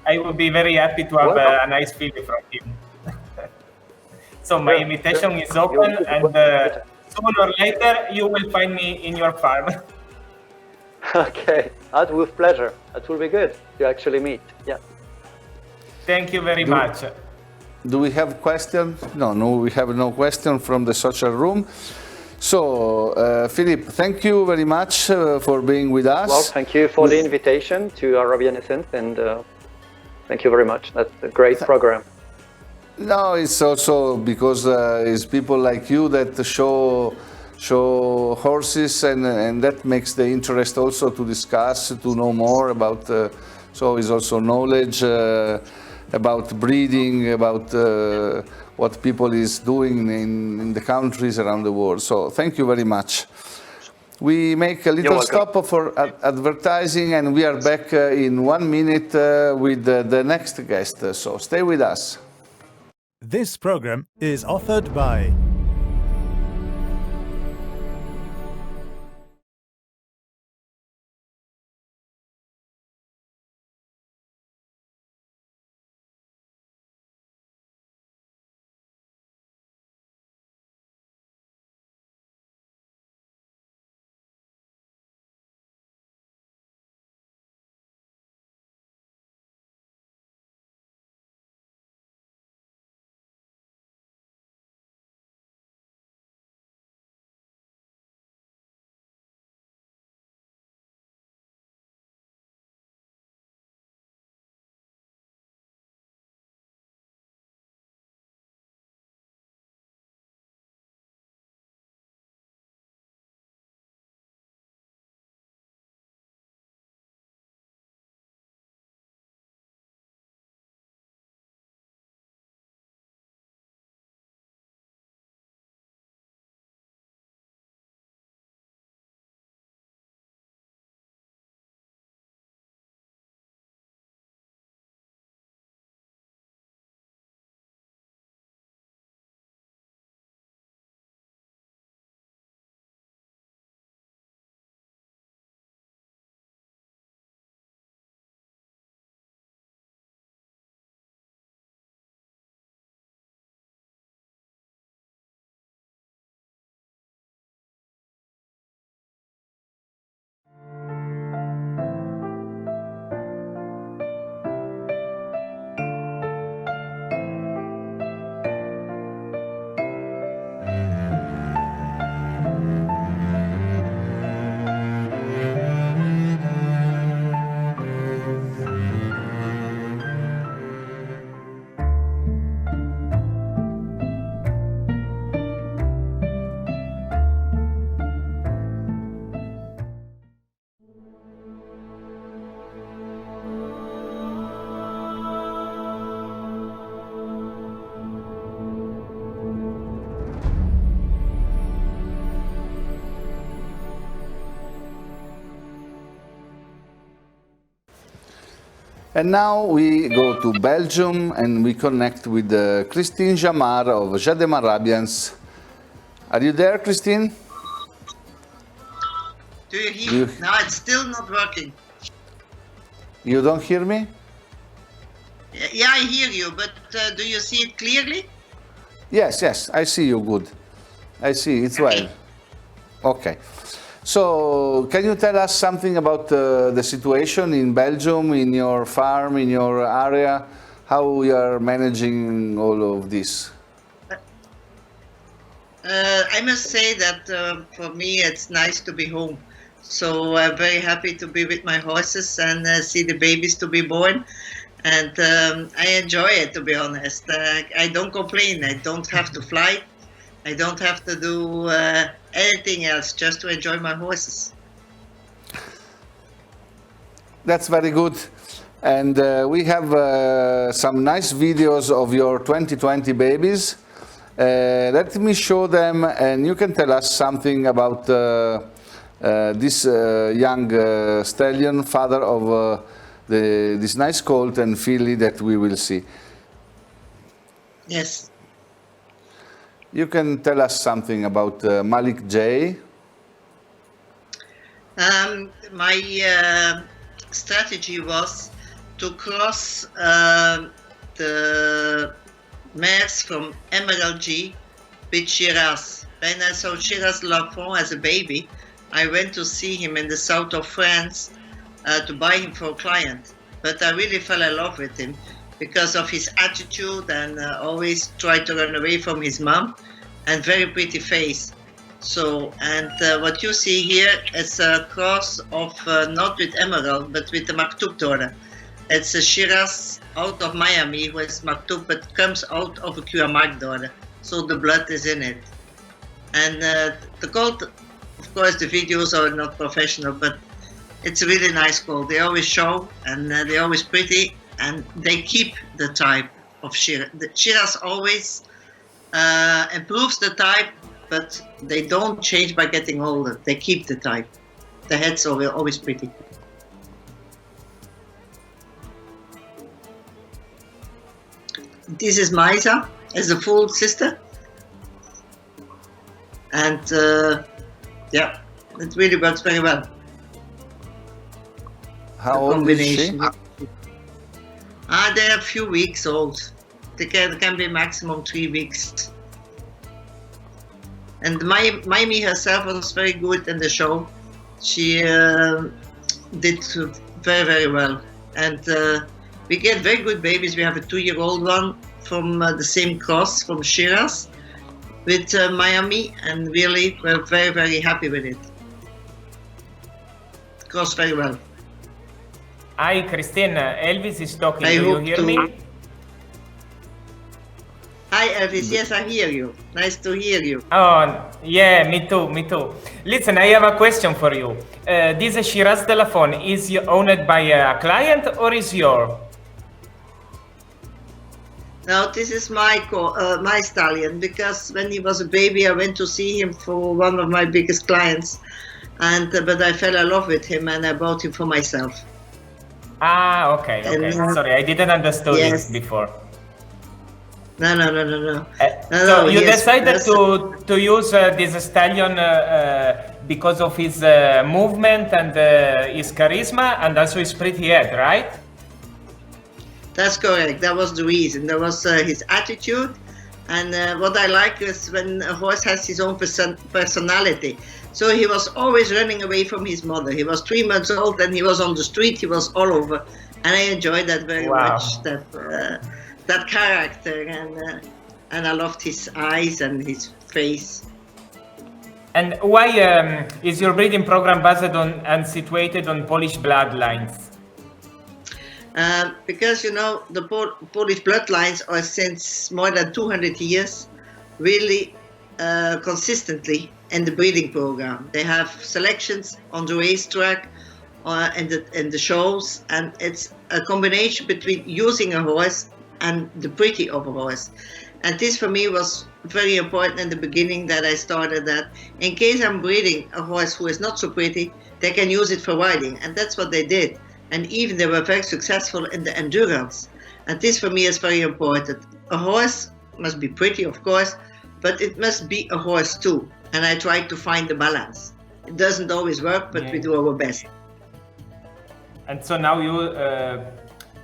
S8: I would be very happy to have a nice feeling from him. So my invitation is open, and sooner or later you will find me in your farm.
S12: Okay, that with pleasure. That will be good to actually meet. Yeah.
S8: Thank you very much.
S1: Do we have questions? No, we have no question from the social room. So, Philippe, thank you very much for being with us.
S12: Well, thank you for the invitation to Arabian Essence, and thank you very much. That's a great program.
S1: No, it's also because it's people like you that show horses, and that makes the interest also to discuss, to know more about. So it's also knowledge about breeding, about what people is doing in the countries around the world. So thank you very much. We make a little stop for advertising, and we are back in 1 minute with the next guest. So stay with us.
S9: This program is offered by
S1: And now we go to Belgium and we connect with Christine Jamar of Jadem Arabians. Are you there, Christine?
S13: Do you hear me? No, it's still not working.
S1: You don't hear me?
S13: Yeah, I hear you, but do you see it clearly?
S1: Yes, I see you good. I see, it's well. Okay. So, can you tell us something about the situation in Belgium, in your farm, in your area, how you are managing all of this?
S13: I must say that for me it's nice to be home. So I'm very happy to be with my horses and see the babies to be born. And I enjoy it, to be honest. I don't complain. I don't have to fly. I don't have to do anything else, just to enjoy my horses.
S1: That's very good. And we have some nice videos of your 2020 babies. Let me show them, and you can tell us something about this young stallion, father of this nice colt and filly that we will see.
S13: Yes.
S1: You can tell us something about Malik J.
S13: My strategy was to cross the mares from Emerald G with Shiraz. When I saw Shiraz Lafont as a baby, I went to see him in the south of France to buy him for a client. But I really fell in love with him because of his attitude and always tried to run away from his mom and very pretty face. So, and what you see here is a cross of not with Emerald, but with the Maktub daughter. It's a Shiraz out of Miami, who is Maktub, but comes out of a Cuauhtémoc daughter. So the blood is in it. And the gold, of course, the videos are not professional, but it's a really nice gold. They always show, and they're always pretty, and they keep the type of Shiraz. The Shiraz always improves the type, but they don't change by getting older. They keep the type. The heads are always pretty. This is Maisa as a full sister. And yeah, it really works very well.
S1: How old is she?
S13: They're a few weeks old. They can be maximum 3 weeks. And Maimi herself was very good in the show. She did very, very well. And we get very good babies. We have a 2-year-old one from the same cross from Shiraz with Miami, and really we're very, very happy with it. Goes very well.
S8: Hi, Christine. Elvis is talking.
S13: I
S8: Do you
S13: hope
S8: hear
S13: to-
S8: me?
S13: Hi Elvis, yes I hear you. Nice to hear you.
S8: Oh, yeah, me too, me too. Listen, I have a question for you. This Shiraz de la Fawn, is owned by a client or is your?
S13: Now this is my stallion, because when he was a baby I went to see him for one of my biggest clients, and but I fell in love with him and I bought him for myself.
S8: Ah, okay, okay.
S13: And,
S8: Sorry, I didn't understand
S13: yes.
S8: this before.
S13: No.
S8: So you
S13: yes,
S8: decided
S13: yes.
S8: to use this stallion because of his movement and his charisma, and also his pretty head, right?
S13: That's correct. That was the reason. That was his attitude, and what I like is when a horse has his own personality. So he was always running away from his mother. He was 3 months old and he was on the street. He was all over, and I enjoyed that very
S8: Wow.
S13: much. That character, and I loved his eyes and his face.
S8: And why is your breeding program based on and situated on Polish bloodlines?
S13: Because you know the Polish bloodlines are since more than 200 years really consistently in the breeding program. They have selections on the racetrack and the shows, and it's a combination between using a horse and the pretty of a horse. And this for me was very important in the beginning, that I started that in case I'm breeding a horse who is not so pretty, they can use it for riding, and that's what they did. And even they were very successful in the endurance. And this for me is very important. A horse must be pretty, of course, but it must be a horse too. And I try to find the balance. It doesn't always work, but we do our best.
S8: And so now you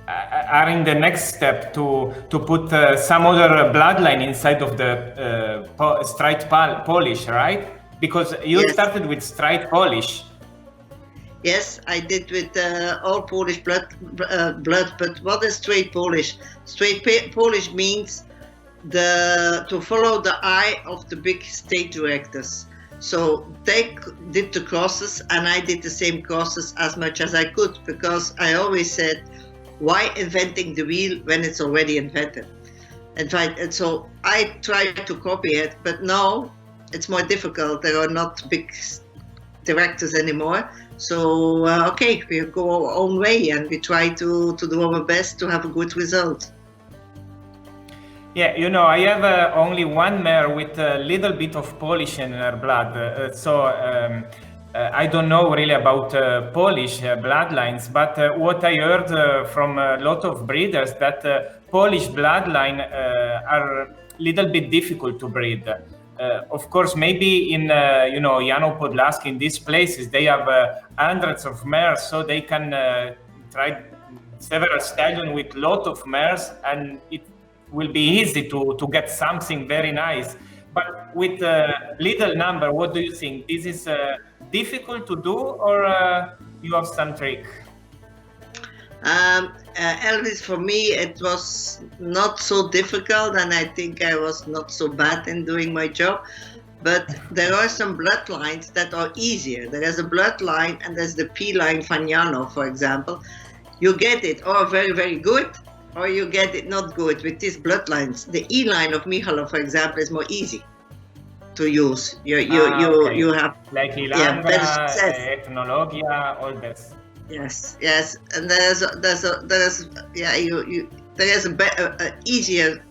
S8: are in the next step to put some other bloodline inside of the straight Polish, right? Because you
S13: Yes.
S8: started with straight Polish.
S13: Yes, I did with all Polish blood. But what is straight Polish? Straight Polish means to follow the eye of the big state directors. So they did the crosses, and I did the same crosses as much as I could, because I always said, why inventing the wheel when it's already invented? And so I tried to copy it, but now it's more difficult. There are not big directors anymore. So, okay, we go our own way, and we try to do our best to have a good result.
S8: Yeah, you know, I have only one mare with a little bit of Polish in her blood. I don't know really about Polish bloodlines, but what I heard from a lot of breeders that Polish bloodline are a little bit difficult to breed. Of course, maybe in Jano Podlaski, in these places, they have hundreds of mares, so they can try several stallions with lot of mares, and it will be easy to get something very nice. But with a little number, what do you think? This is difficult to do, or you have some trick?
S13: Elvis, for me, it was not so difficult, and I think I was not so bad in doing my job. But there are some bloodlines that are easier. There is a bloodline, and there's the P line Fagnano, for example. You get it or very, very good, or you get it not good with these bloodlines. The E line of Michalov, for example, is more easy to use. You have
S8: like Ilanga,
S13: better success.
S8: Ethnologia, all this.
S13: Yes, and there is a easier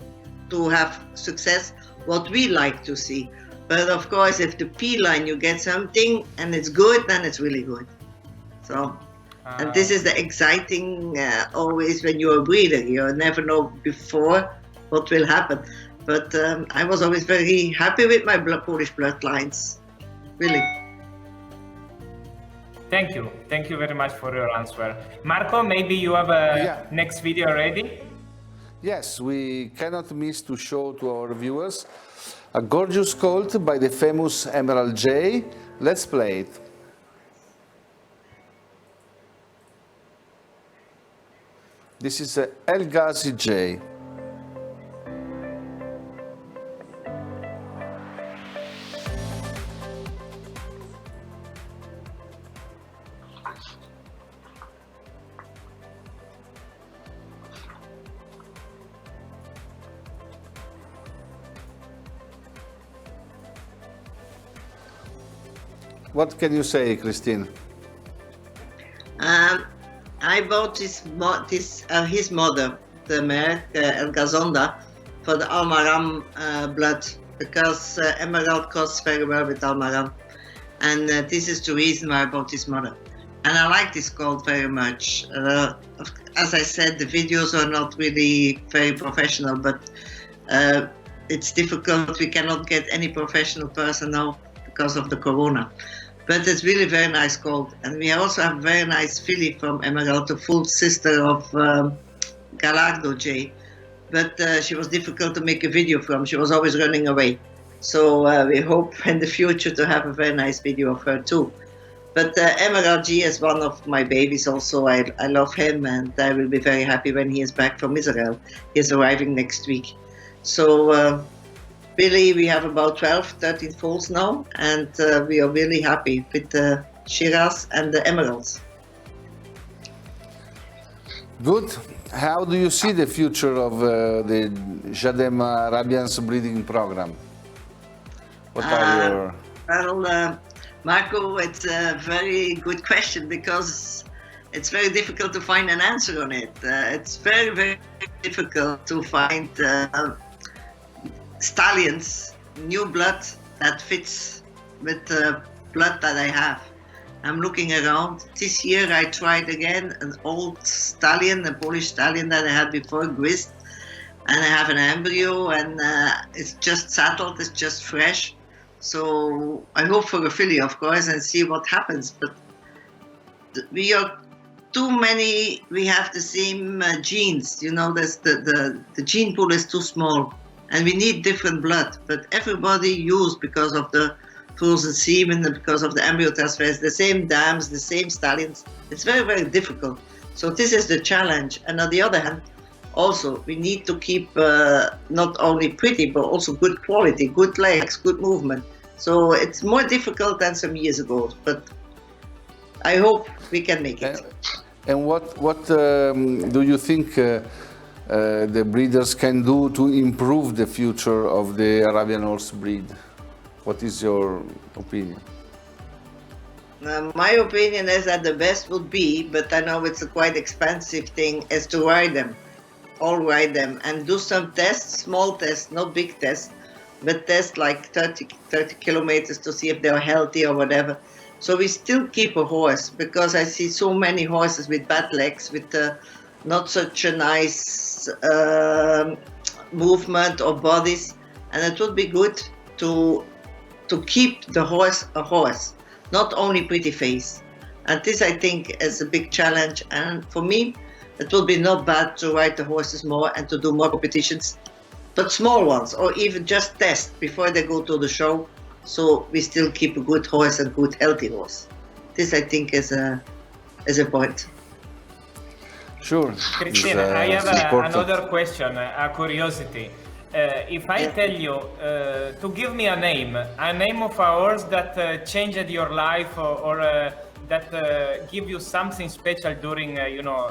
S13: to have success. What we like to see. But of course, if the P line you get something and it's good, then it's really good. So, and this is the exciting always when you're a breeder. You never know before what will happen. But I was always very happy with my Polish bloodlines, really.
S8: Thank you very much for your answer. Marco, maybe you have a next video ready?
S1: Yes, we cannot miss to show to our viewers a gorgeous colt by the famous Emerald J. Let's play it. This is a El Ghazi J. What can you say, Christine?
S13: I bought his mother, the mare El Gazonda, for the Almaram blood, because Emerald goes very well with Almaram, and this is the reason why I bought his mother. And I like this colt very much. As I said, the videos are not really very professional, but it's difficult. We cannot get any professional person now because of the corona. But it's really very nice colt. And we also have very nice filly from Emerald, the full sister of Gallardo J. But she was difficult to make a video from. She was always running away. So we hope in the future to have a very nice video of her too. But Emerald G is one of my babies also. I love him, and I will be very happy when he is back from Israel. He's arriving next week. So really, we have about 12, 13 foals now, and we are really happy with the Shiraz and the Emeralds.
S1: Good. How do you see the future of the Jadem Arabians breeding program? What are your...
S13: Well, Marco, it's a very good question because it's very difficult to find an answer on it. It's very, very difficult to find stallions, new blood that fits with the blood that I have. I'm looking around. This year I tried again an old stallion, a Polish stallion that I had before, Gwist, and I have an embryo, and it's just saddled, it's just fresh. So I hope for a filly, of course, and see what happens. But we are too many. We have the same genes. You know, there's the gene pool is too small, and we need different blood. But everybody used because of the frozen semen and because of the embryo transfers, the same dams, the same stallions. It's very, very difficult. So this is the challenge. And on the other hand, also, we need to keep not only pretty, but also good quality, good legs, good movement. So it's more difficult than some years ago, but I hope we can make it.
S1: And what do you think the breeders can do to improve the future of the Arabian horse breed? What is your opinion?
S13: My opinion is that the best would be, but I know it's a quite expensive thing, is to ride them. All ride them and do some tests, small tests, not big tests, but tests like 30 kilometers to see if they're healthy or whatever. So we still keep a horse, because I see so many horses with bad legs, with not such a nice movement or bodies, and it would be good to keep the horse a horse, not only pretty face. And this, I think, is a big challenge, and for me, it will be not bad to ride the horses more and to do more competitions, but small ones, or even just test before they go to the show, so we still keep a good horse and good healthy horse. This, I think, is a point.
S1: Sure.
S8: Christine, I have another question, a curiosity. If I tell you to give me a name of a horse that changed your life or that give you something special during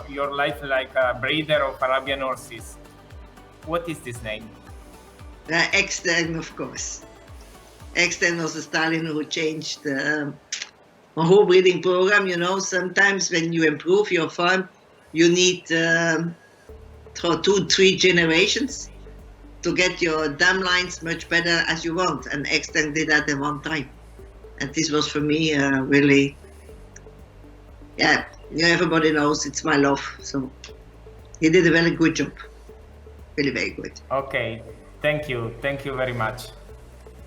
S8: your life, like a breeder of Arabian horses, what is this name?
S13: Eckstein, of course. Eckstein was a stallion who changed a whole breeding program. You know, sometimes when you improve your farm, you need 2-3 generations to get your dam lines much better as you want. And Eckstein did that in one time. And this was for me really, yeah, everybody knows it's my love. So he did a very good job. Really very good.
S8: Okay, thank you very much.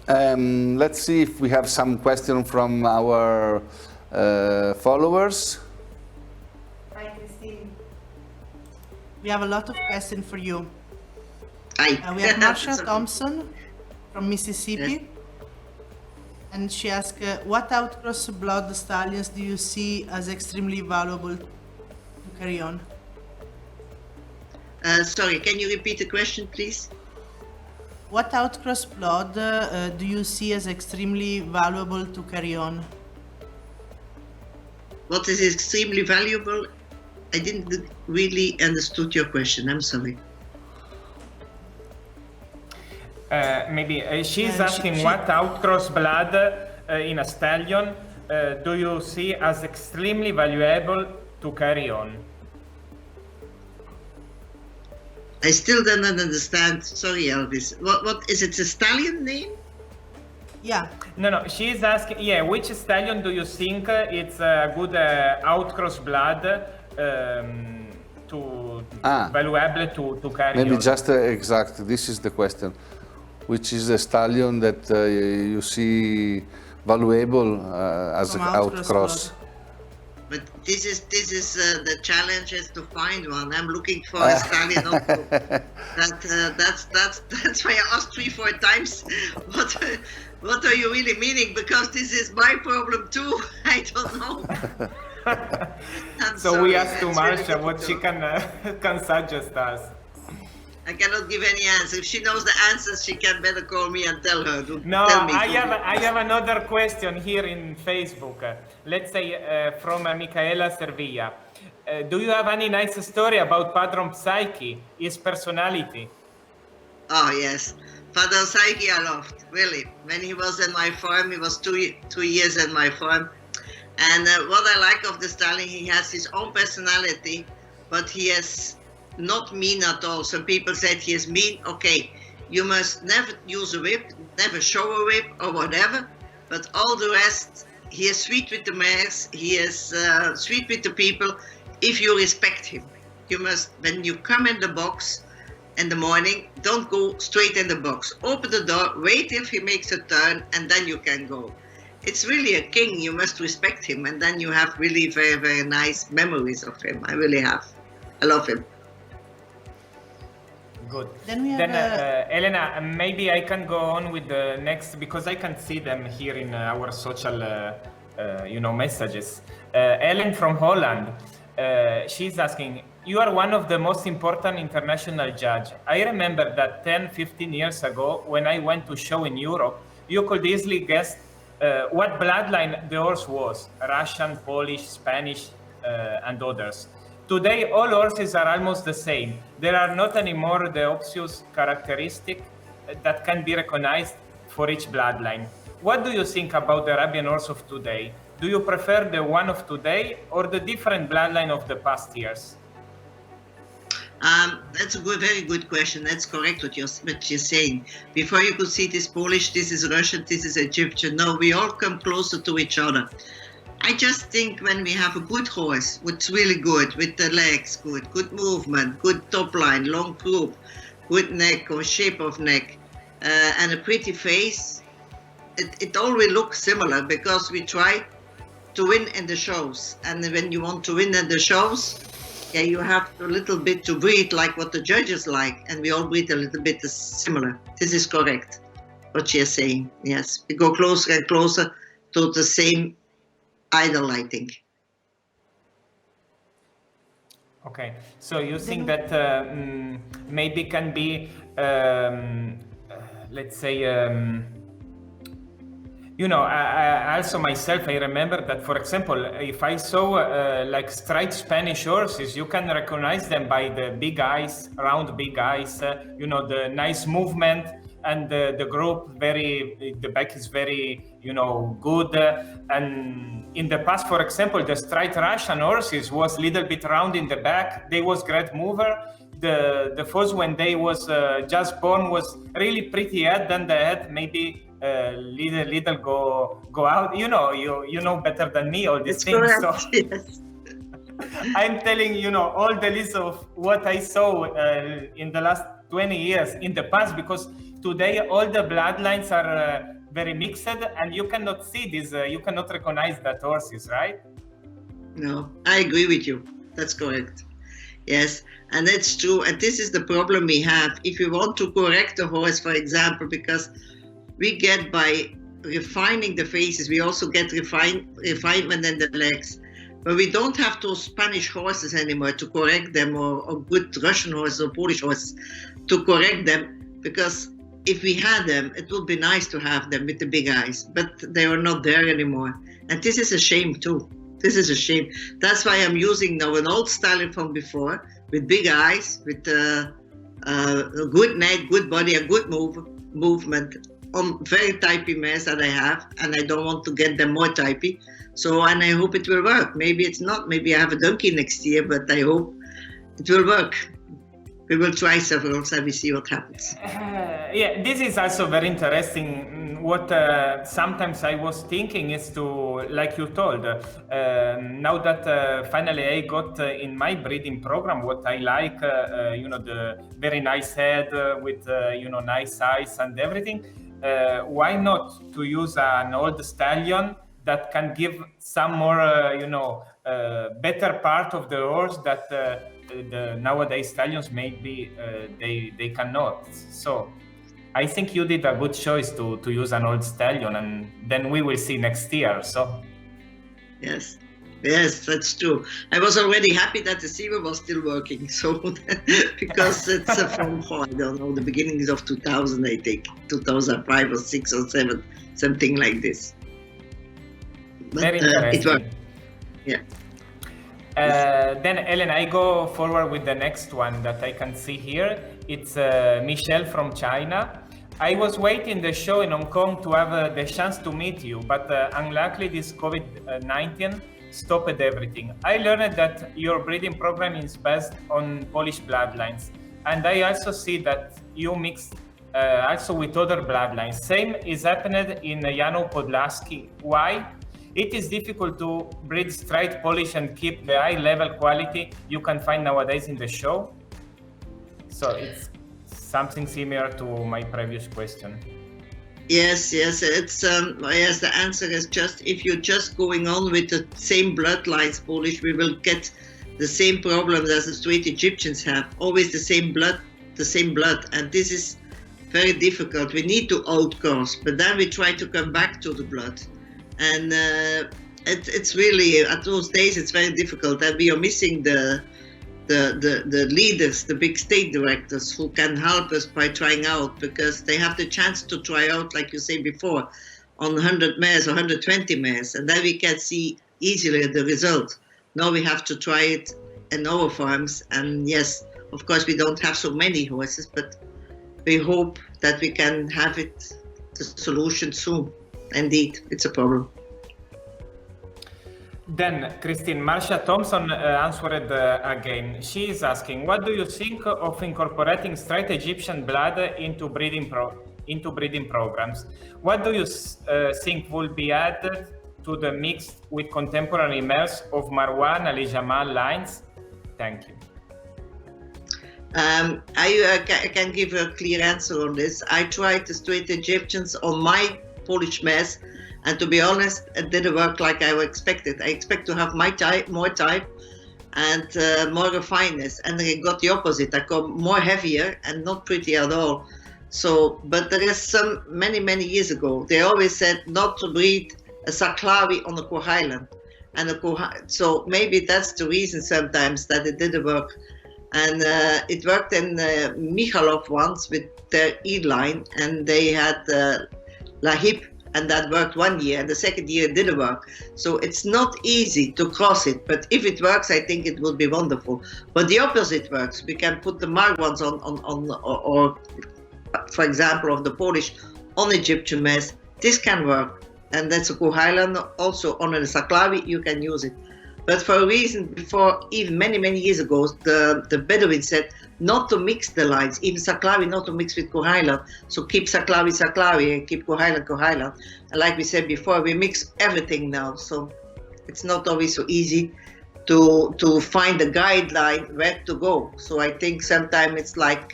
S1: Let's see if we have some questions from our followers.
S7: Hi, Christine. We have a lot of questions for you.
S13: Hi.
S7: We have Marsha Thompson from Mississippi. And she asked, what outcross blood stallions do you see as extremely valuable to carry on?
S13: Sorry, can you repeat the question, please?
S7: What outcross blood do you see as extremely valuable to carry on?
S13: What is extremely valuable? I didn't really understood your question. I'm sorry.
S8: Maybe she's asking what outcross blood in a stallion do you see as extremely valuable to carry on?
S13: I still don't understand. Sorry, Elvis. What is it? A stallion name?
S7: Yeah.
S8: No. She's asking. Yeah, which stallion do you think it's a good outcross blood valuable to carry?
S1: Maybe
S8: on?
S1: just exact. This is the question. Which is the stallion that you see valuable as an outcross?
S13: But this is the challenge is to find one. I'm looking for a stallion also. That's why I asked 3-4 times. What are you really meaning? Because this is my problem too. I don't know.
S8: So we asked to Marsha what she can suggest us.
S13: I cannot give any answer. If she knows the answers, she can better call me and tell her.
S8: No,
S13: tell me,
S8: I have another question here in Facebook. Let's say from Micaela Servilla. Do you have any nice story about Padron Psyche, his personality?
S13: Oh yes, Padron Psyche I loved, really. When he was in my farm, he was two years in my farm. And what I like of the stallion, he has his own personality, but he is not mean at all. Some people said he is mean. Okay, you must never use a whip, never show a whip or whatever, but all the rest, he is sweet with the mares, he is sweet with the people if you respect him. You must, when you come in the box in the morning, don't go straight in the box. Open the door, wait if he makes a turn, and then you can go. It's really a king, you must respect him, and then you have really very, very nice memories of him. I really have. I love him.
S8: Good.
S7: Then we have
S8: Elena, maybe I can go on with the next, because I can see them here in our social, messages. Ellen from Holland, she's asking, you are one of the most important international judges. I remember that 10-15 years ago, when I went to show in Europe, you could easily guess what bloodline the horse was, Russian, Polish, Spanish, and others. Today, all horses are almost the same. There are not anymore the obvious characteristics that can be recognized for each bloodline. What do you think about the Arabian horse of today? Do you prefer the one of today or the different bloodline of the past years?
S13: That's a very good question. That's correct what you're saying. Before you could see this Polish, this is Russian, this is Egyptian. No, we all come closer to each other. I just think when we have a good horse, what's really good, with the legs good movement, good top line, long croup, good neck or shape of neck, and a pretty face, it always looks similar because we try to win in the shows. And when you want to win in the shows, you have a little bit to breed like what the judges like, and we all breed a little bit similar. This is correct, what she is saying. Yes, we go closer and closer to the same idol, I think.
S8: Okay, so you think that maybe can be, let's say, you know, I also myself, I remember that, for example, if I saw like striped Spanish horses, you can recognize them by the big eyes, round big eyes, you know, the nice movement, and the group the back is very, you know, good. And in the past, for example, the striped Russian horses was a little bit round in the back. They was great mover. The first when they was just born was really pretty head, then the head maybe little go out. You know, you know better than me all these things.
S13: Correct.
S8: So
S13: Yes.
S8: I'm telling you know all the list of what I saw in the last 20 years in the past, because today all the bloodlines are very mixed, and you cannot see this. You cannot recognize that horses, right?
S13: No, I agree with you. That's correct. Yes, and that's true. And this is the problem we have. If we want to correct a horse, for example, because we get by refining the faces, we also get refinement in the legs. But we don't have those Spanish horses anymore to correct them, or good Russian horses or Polish horses to correct them, because if we had them, it would be nice to have them with the big eyes, but they are not there anymore. And this is a shame too. This is a shame. That's why I'm using now an old stallion from before, with big eyes, with a good neck, good body, a good movement, on very typey mares that I have, and I don't want to get them more typey. So, and I hope it will work. Maybe it's not. Maybe I have a donkey next year, but I hope it will work. We will try several, and we see what happens.
S8: Yeah, this is also very interesting. What sometimes I was thinking is to, like you told, now that finally I got in my breeding program what I like, you know, the very nice head with, you know, nice eyes and everything. Why not to use an old stallion that can give some more, you know, better part of the horse that the nowadays stallions maybe they cannot. So I think you did a good choice to use an old stallion, and then we will see next year. So
S13: yes, that's true. I was already happy that the seaver was still working. So because it's from I don't know, the beginnings of 2000, I think 2005 or 6 or 7, something like this. But
S8: very
S13: it
S8: interesting.
S13: worked. Yeah.
S8: Then Ellen, I go forward with the next one that I can see here. It's Michelle from China. I was waiting the show in Hong Kong to have the chance to meet you, but unluckily this COVID-19 stopped everything. I learned that your breeding program is based on Polish bloodlines, and I also see that you mix also with other bloodlines. Same is happened in Jano Podlaski. Why? It is difficult to breed straight Polish and keep the high level quality you can find nowadays in the show. So it's something similar to my previous question.
S13: Yes, it's yes. The answer is just if you're just going on with the same bloodlines Polish, we will get the same problems as the straight Egyptians have. Always the same blood, and this is very difficult. We need to outcross, but then we try to come back to the blood. And it's really, at those days, it's very difficult, and we are missing the leaders, the big state directors who can help us by trying out, because they have the chance to try out, like you said before, on 100 mares or 120 mares, and then we can see easily the result. Now we have to try it in our farms, and yes, of course, we don't have so many horses, but we hope that we can have it, the solution soon. Indeed, it's a problem.
S8: Then, Christine, Marcia Thompson answered again. She is asking, what do you think of incorporating straight Egyptian blood into breeding programs? What do you think will be added to the mix with contemporary mares of Marwan Ali Jamal lines? Thank you.
S13: I can give a clear answer on this. I tried the straight Egyptians on my Polish mares, and to be honest, it didn't work like I expected. I expect to have my type, more type, and more refinedness, and I got the opposite. I got more heavier and not pretty at all. So, but there is some many years ago, they always said not to breed a Saklawi on the Cook Island, and so maybe that's the reason sometimes that it didn't work. And it worked in Michalov once with their E-line, and they had La Hip, and that worked 1 year, and the second year it didn't work. So it's not easy to cross it, but if it works, I think it would be wonderful. But the opposite works. We can put the Mark ones on or for example, of the Polish on Egyptian mess. This can work, and that's a Kohyland. Also on a Saklawi, you can use it. But for a reason, before, even many years ago, the Bedouin said not to mix the lines, even Saklawi not to mix with Kohyland. So keep Saklawi and keep Kohyland. And like we said before, we mix everything now. So it's not always so easy to find a guideline where to go. So I think sometimes it's like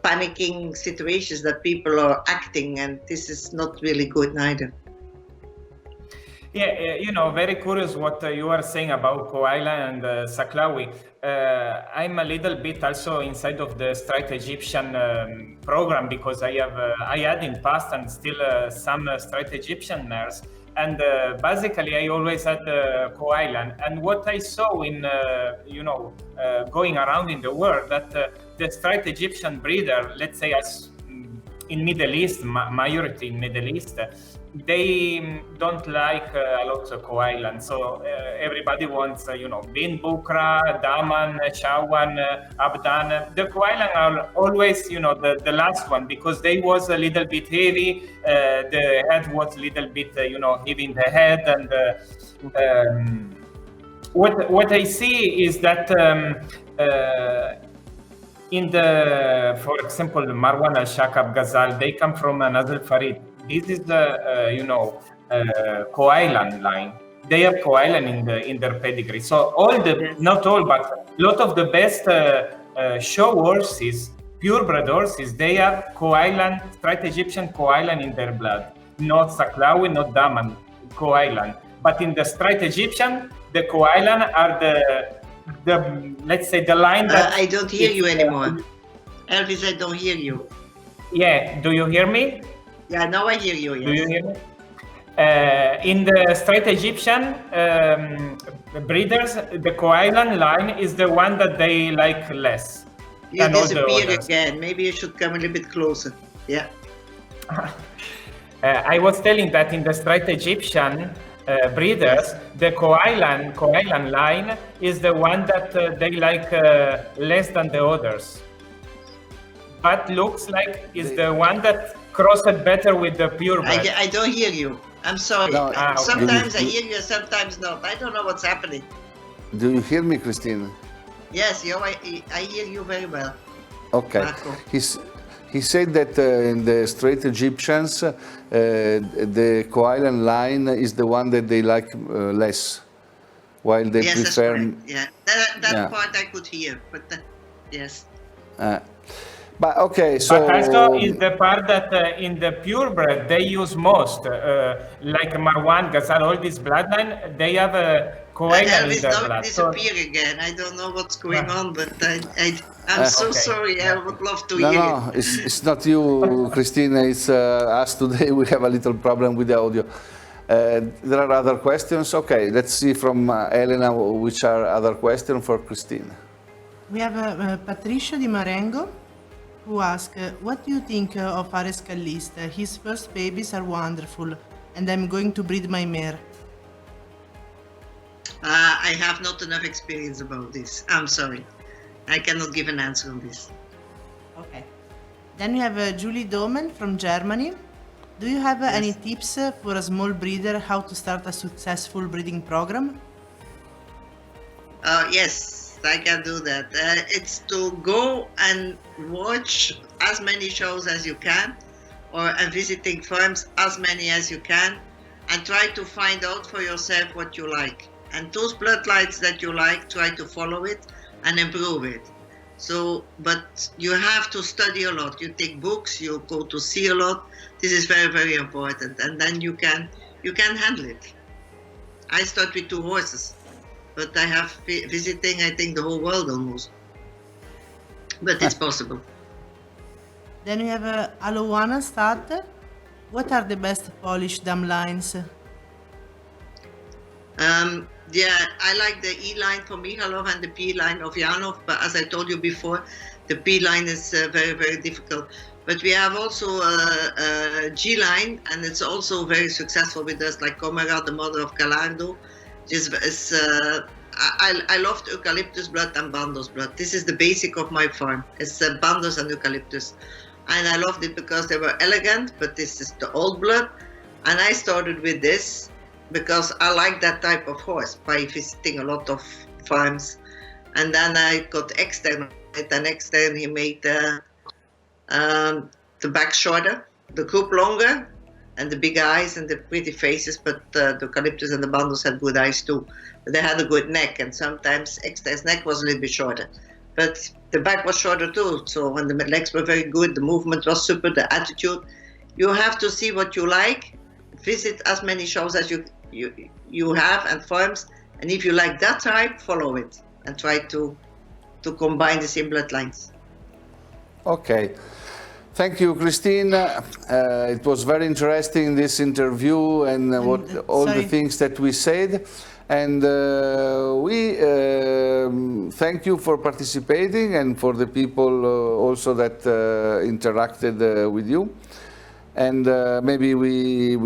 S13: panicking situations that people are acting, and this is not really good neither.
S8: Yeah, very curious what you are saying about Kohyland and Saklawi. I'm a little bit also inside of the Straight Egyptian program, because I had in past and still some Straight Egyptian mares. And basically, I always had Kohyland. And what I saw in, going around in the world, that the Straight Egyptian breeder, let's say as in Middle East, majority in Middle East, they don't like a lot of Kohyland. So everybody wants, Bin Bukra, Daman, Shawan, Abdan. The Kohyland are always, the last one, because they was a little bit heavy. The head was a little bit, heavy in the head. And what I see is that in the, for example, Marwan al-Shakab Ghazal, they come from Nazl Farid. This is the, Kohyland line. They have Kohyland in their pedigree. So not all, but a lot of the best show horses, purebred horses, they have Kohyland, Straight Egyptian Kohyland in their blood. Not Saklawi, not Daman, Kohyland. But in the Straight Egyptian, the Kohyland are the let's say the line that...
S13: I don't hear you anymore. Elvis, I don't hear you.
S8: Yeah, do you hear me?
S13: Yeah, now I hear you, yes.
S8: Do you hear me? In the Straight Egyptian breeders, the Kohyland line is the one that they like less.
S13: You disappeared again. Maybe you should come a little bit closer. Yeah.
S8: I was telling that in the Straight Egyptian breeders, the Kohyland line is the one that they like less than the others. But looks like is the one that crossed better with the purebred.
S13: I don't hear you. I'm sorry.
S1: No,
S13: sometimes I hear you, sometimes not. I don't know what's happening.
S1: Do you hear me, Christine?
S13: Yes, I hear you very well.
S1: Okay.
S13: Marco.
S1: He said that in the Straight Egyptians, the Kohyland line is the one that they like less, while they prefer...
S13: Yes, that's correct. Yeah, that part I could hear, but yes.
S1: But okay, so...
S8: But also is the part that in the purebred they use most, like Marwan, Ghazal, all this bloodline, they have Kohyland in their blood.
S13: Disappear again. I don't know what's going on, but I'm so sorry. I would love to hear
S1: No, it's not you, Christina. It's us today. We have a little problem with the audio. There are other questions. Okay, let's see from Elena which are other questions for Christina.
S7: We have Patricia Di Marengo, who asks, what do you think of Ares Callista? His first babies are wonderful, and I'm going to breed my mare.
S13: I have not enough experience about this. I'm sorry. I cannot give an answer on this.
S7: Okay. Then we have Julie Domen from Germany. Do you have any tips for a small breeder how to start a successful breeding program?
S13: Yes, I can do that. It's to go and watch as many shows as you can, or visiting farms as many as you can, and try to find out for yourself what you like. And those bloodlines that you like, try to follow it and improve it. So, but you have to study a lot. You take books, you go to see a lot. This is very, very important. And then you can handle it. I start with 2 horses, but I have visiting, I think, the whole world almost. But it's possible.
S7: Then we have Alowana Starter. What are the best Polish dam lines?
S13: Yeah, I like the E line for Michalov and the P line of Janov, but as I told you before, the P line is very, very difficult. But we have also a G line, and it's also very successful with us, like Comera, the mother of Gallardo. I loved eucalyptus blood and Bandos blood. This is the basic of my farm. It's Bandos and eucalyptus. And I loved it because they were elegant, but this is the old blood. And I started with this because I like that type of horse by visiting a lot of farms. And then I got Extern, and Extern he made the back shorter, the croup longer, and the big eyes and the pretty faces, but the eucalyptus and the Bandos had good eyes too. But they had a good neck, and sometimes Extern's neck was a little bit shorter. But the back was shorter too, so when the legs were very good, the movement was super, the attitude. You have to see what you like, visit as many shows as you have and farms, and if you like that type, follow it and try to combine the same bloodlines.
S1: Okay. Thank you, Christine. It was very interesting, this interview, and all the things that we said. And we thank you for participating and for the people also that interacted with you. And maybe we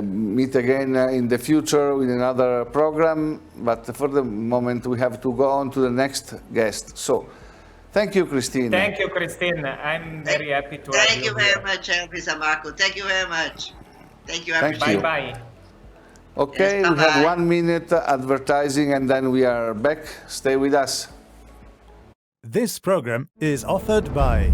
S1: meet again in the future with another program. But for the moment, we have to go on to the next guest. So, thank you, Christine.
S8: Thank you, Christine. I'm very happy to have you.
S13: Thank you very much, Elvis Marco. Thank you very much. Thank you.
S8: Bye-bye.
S1: Okay,
S13: yes,
S1: we have 1 minute advertising and then we are back. Stay with us.
S9: This program is offered by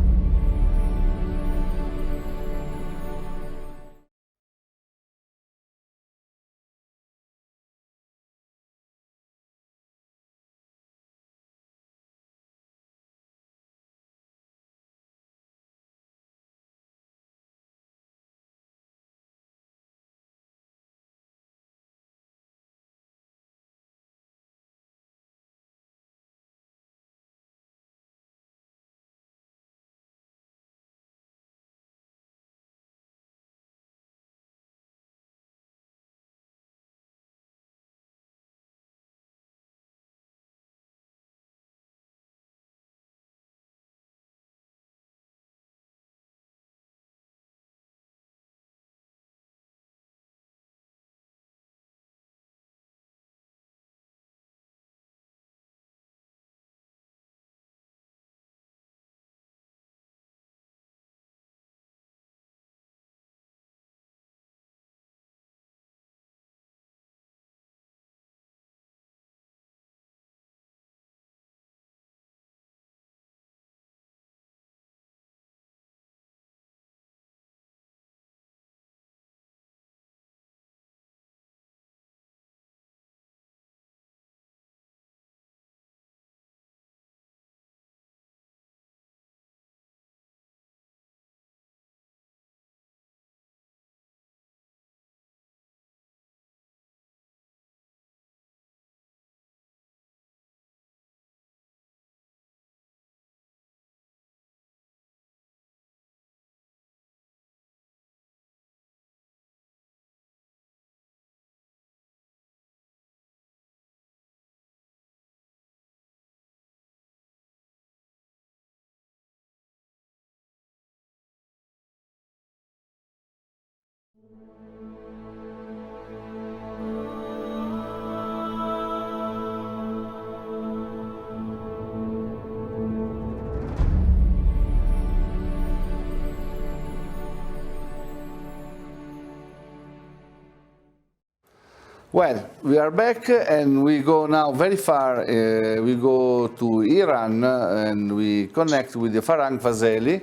S1: Well, we are back and we go now very far. We go to Iran and we connect with the Farhang Fazeli.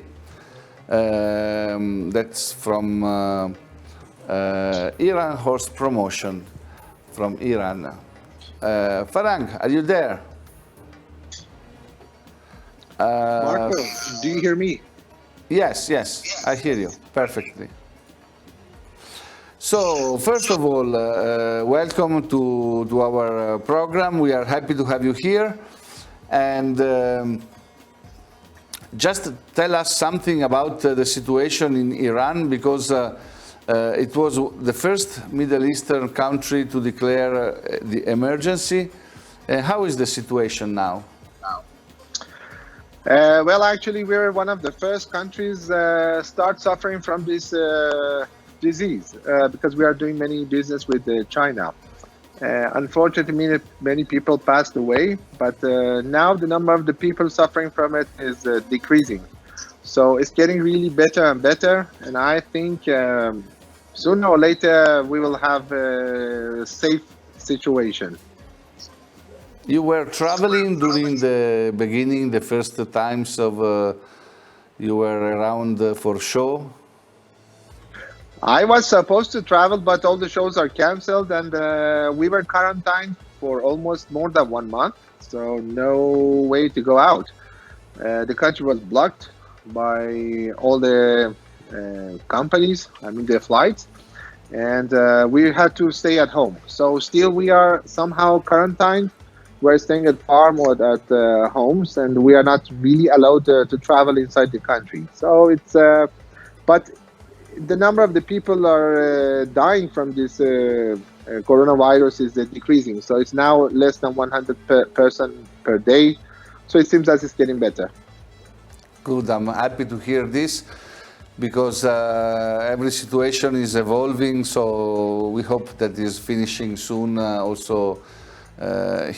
S1: That's from Iran Horse Promotion from Iran. Farhang, are you there?
S14: Marco, do you hear me?
S1: Yes, I hear you perfectly. So, first of all, welcome to our program. We are happy to have you here. And just tell us something about the situation in Iran, because It was the first Middle Eastern country to declare the emergency. How is the situation now?
S14: Well, actually, we're one of the first countries start suffering from this disease because we are doing many business with China. Unfortunately, many people passed away, but now the number of the people suffering from it is decreasing. So it's getting really better and better, and I think sooner or later we will have a safe situation.
S1: You were traveling during the beginning, the first times of you were around for show?
S14: I was supposed to travel, but all the shows are canceled, and we were quarantined for almost more than 1 month, so no way to go out. The country was blocked by all the companies, I mean the flights, and we had to stay at home. So still we are somehow quarantined. We're staying at farm or at homes, and we are not really allowed to travel inside the country. So it's, but the number of the people are dying from this coronavirus is decreasing. So it's now less than 100 person per day. So it seems that it's getting better.
S1: Good, I'm happy to hear this because every situation is evolving. So we hope that is finishing soon also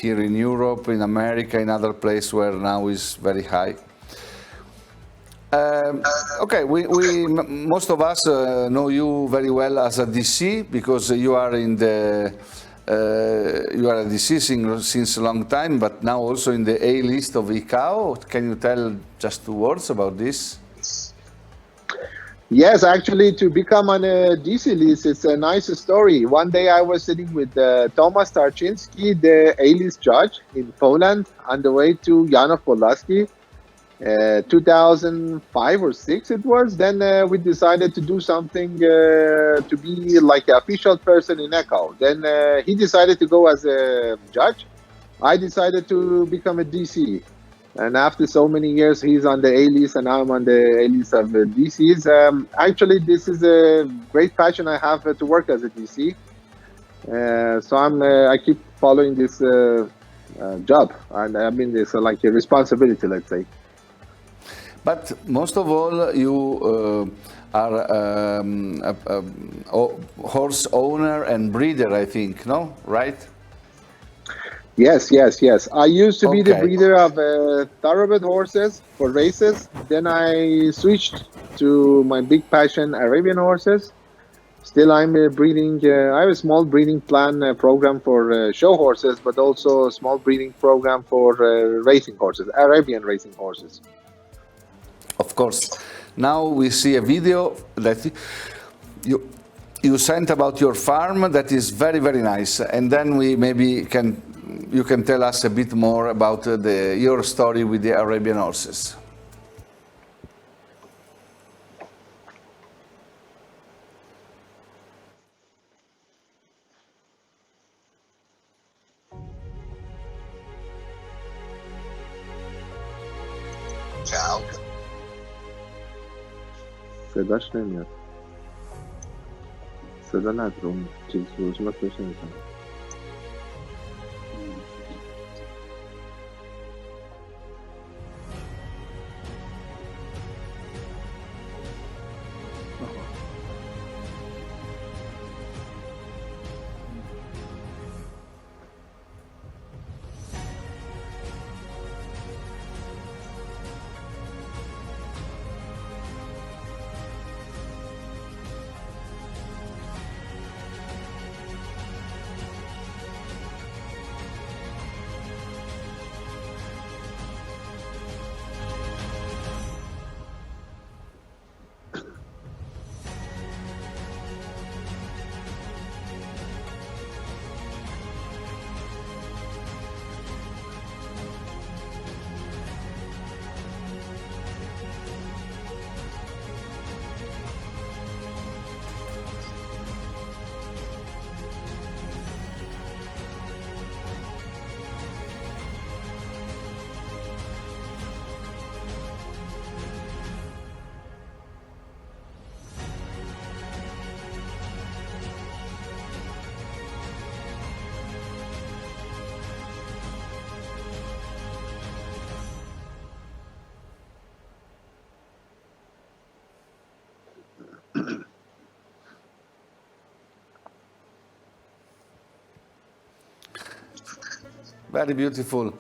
S1: here in Europe, in America, in other places where now is very high. Okay, most of us know you very well as a DC because you are in the you are a DC since a long time, but now also in the A list of ICAO. Can you tell just 2 words about this?
S14: Yes, actually, to become on a DC list, it's a nice story. One day I was sitting with Tomasz Tarczynski, the A-list judge in Poland, on the way to Janów Podlaski. 2005 or 6 it was. Then we decided to do something to be like an official person in ECHO. Then he decided to go as a judge. I decided to become a DC. And after so many years, he's on the A-list and I'm on the A-list of DCs. Actually, this is a great passion I have to work as a DC. So I keep following this job. And I mean, it's like a responsibility, let's say.
S1: But most of all, you are a horse owner and breeder, I think, no? Right?
S14: Yes. I used to be the breeder of thoroughbred horses for races. Then I switched to my big passion, Arabian horses. Still, I'm breeding. I have a small breeding plan program for show horses, but also a small breeding program for racing horses, Arabian racing horses.
S1: Of course. Now we see a video that you sent about your farm that is very, very nice. And then we maybe you can tell us a bit more about your story with the Arabian horses.
S14: Ciao. صداش نمیاد. صدا ندارم. چیز روش باید بشه میکنم.
S1: Very beautiful.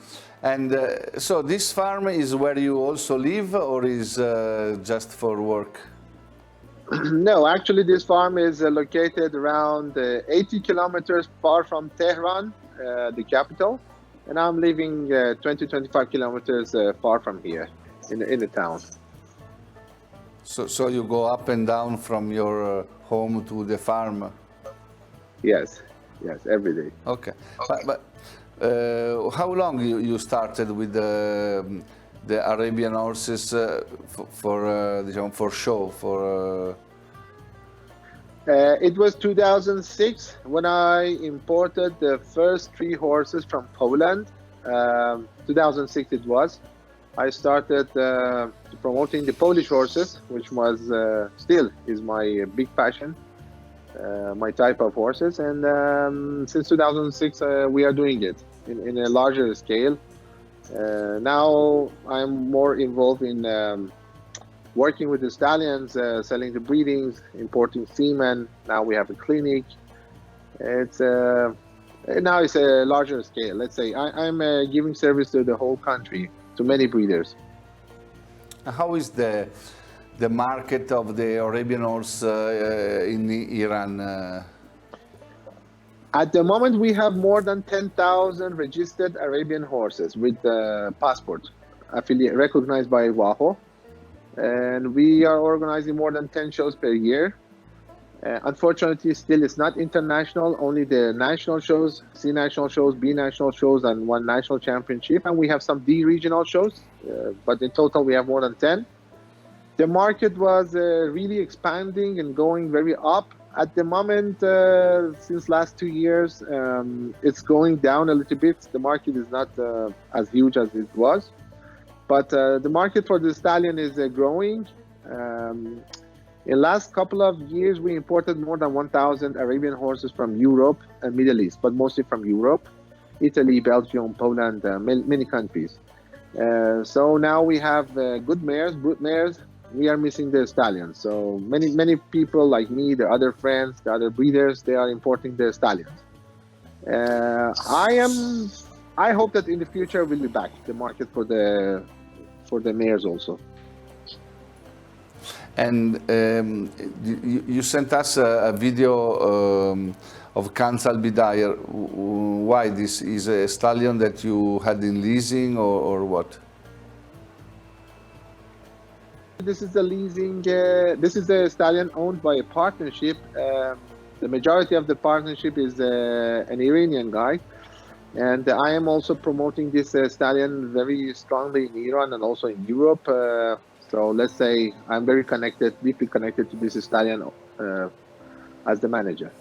S1: And so this farm is where you also live, or is just for work?
S14: No, actually this farm is located around 80 kilometers far from Tehran, the capital. And I'm living 20-25 kilometers far from here, in the town.
S1: So you go up and down from your home to the farm?
S14: Yes, every day.
S1: Okay. But how long you started with the Arabian horses for show?
S14: It was 2006 when I imported the first 3 horses from Poland. 2006 it was. I started promoting the Polish horses, which was still is my big passion, my type of horses. And since 2006 we are doing it in a larger scale. Now I'm more involved in working with the stallions, selling the breedings, importing semen. Now we have a clinic. It's now it's a larger scale. Let's say I'm giving service to the whole country, to many breeders.
S1: How is the market of the Arabian horse in Iran?
S14: At the moment, we have more than 10,000 registered Arabian horses with passport, affiliate recognized by WAHO. And we are organizing more than 10 shows per year. Unfortunately, still it's not international, only the national shows, C national shows, B national shows, and 1 national championship. And we have some D regional shows, but in total we have more than 10. The market was really expanding and going very up. At the moment, since last 2 years, it's going down a little bit. The market is not as huge as it was. But the market for the stallion is growing. In last couple of years, we imported more than 1,000 Arabian horses from Europe and Middle East, but mostly from Europe, Italy, Belgium, Poland, many countries. So now we have good mares, brood mares. We are missing the stallions. So many people like me, the other friends, the other breeders, they are importing the stallions. I hope that in the future we'll be back the market for the mares also.
S1: And you sent us a video of Kansal Bidayar. Why this is a stallion that you had in leasing or what?
S14: This is a leasing. This is a stallion owned by a partnership. The majority of the partnership is an Iranian guy. And I am also promoting this stallion very strongly in Iran and also in Europe. So let's say I'm very connected, deeply connected to this stallion as the manager.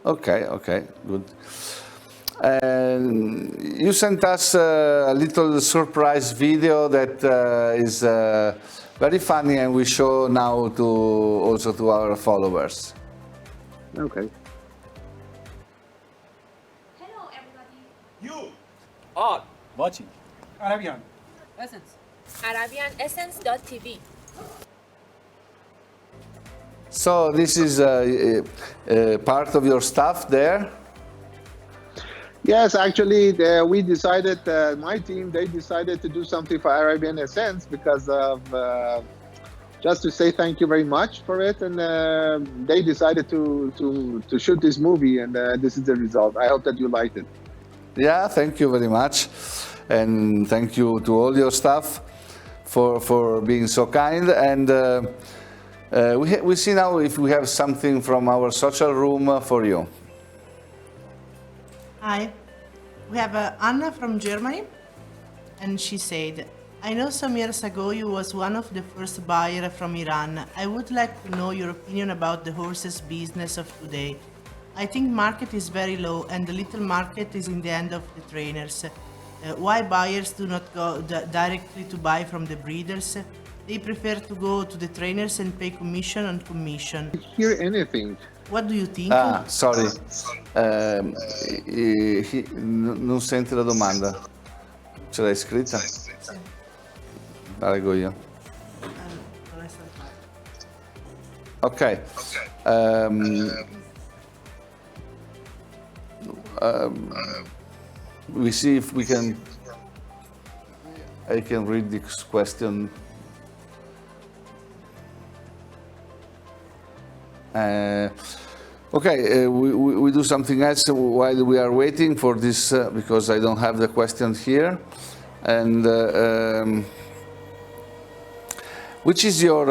S1: Okay, good. And you sent us a little surprise video that is very funny, and we show now also to our followers.
S14: Okay.
S15: You are watching Arabian
S16: Essence. ArabianEssence.tv.
S1: So this is part of your staff there?
S14: Yes, actually, we decided, my team, they decided to do something for Arabian Essence because of, just to say thank you very much for it. And they decided to shoot this movie, and this is the result. I hope that you liked it.
S1: Yeah, thank you very much. And thank you to all your staff for being so kind. And we see now if we have something from our social room for you.
S7: Hi, we have Anna from Germany, and she said, I know some years ago you was one of the first buyers from Iran. I would like to know your opinion about the horses business of today. I think market is very low and the little market is in the hand of the trainers. Why buyers do not go directly to buy from the breeders? They prefer to go to the trainers and pay commission on commission.
S14: I can't hear anything.
S7: What do you think?
S1: Ah, sorry. Non sente la domanda. Ce l'hai scritta? La leggo io. Ok. We see if we can. I can read this question. Okay, we do something else while we are waiting for this because I don't have the question here. And which is your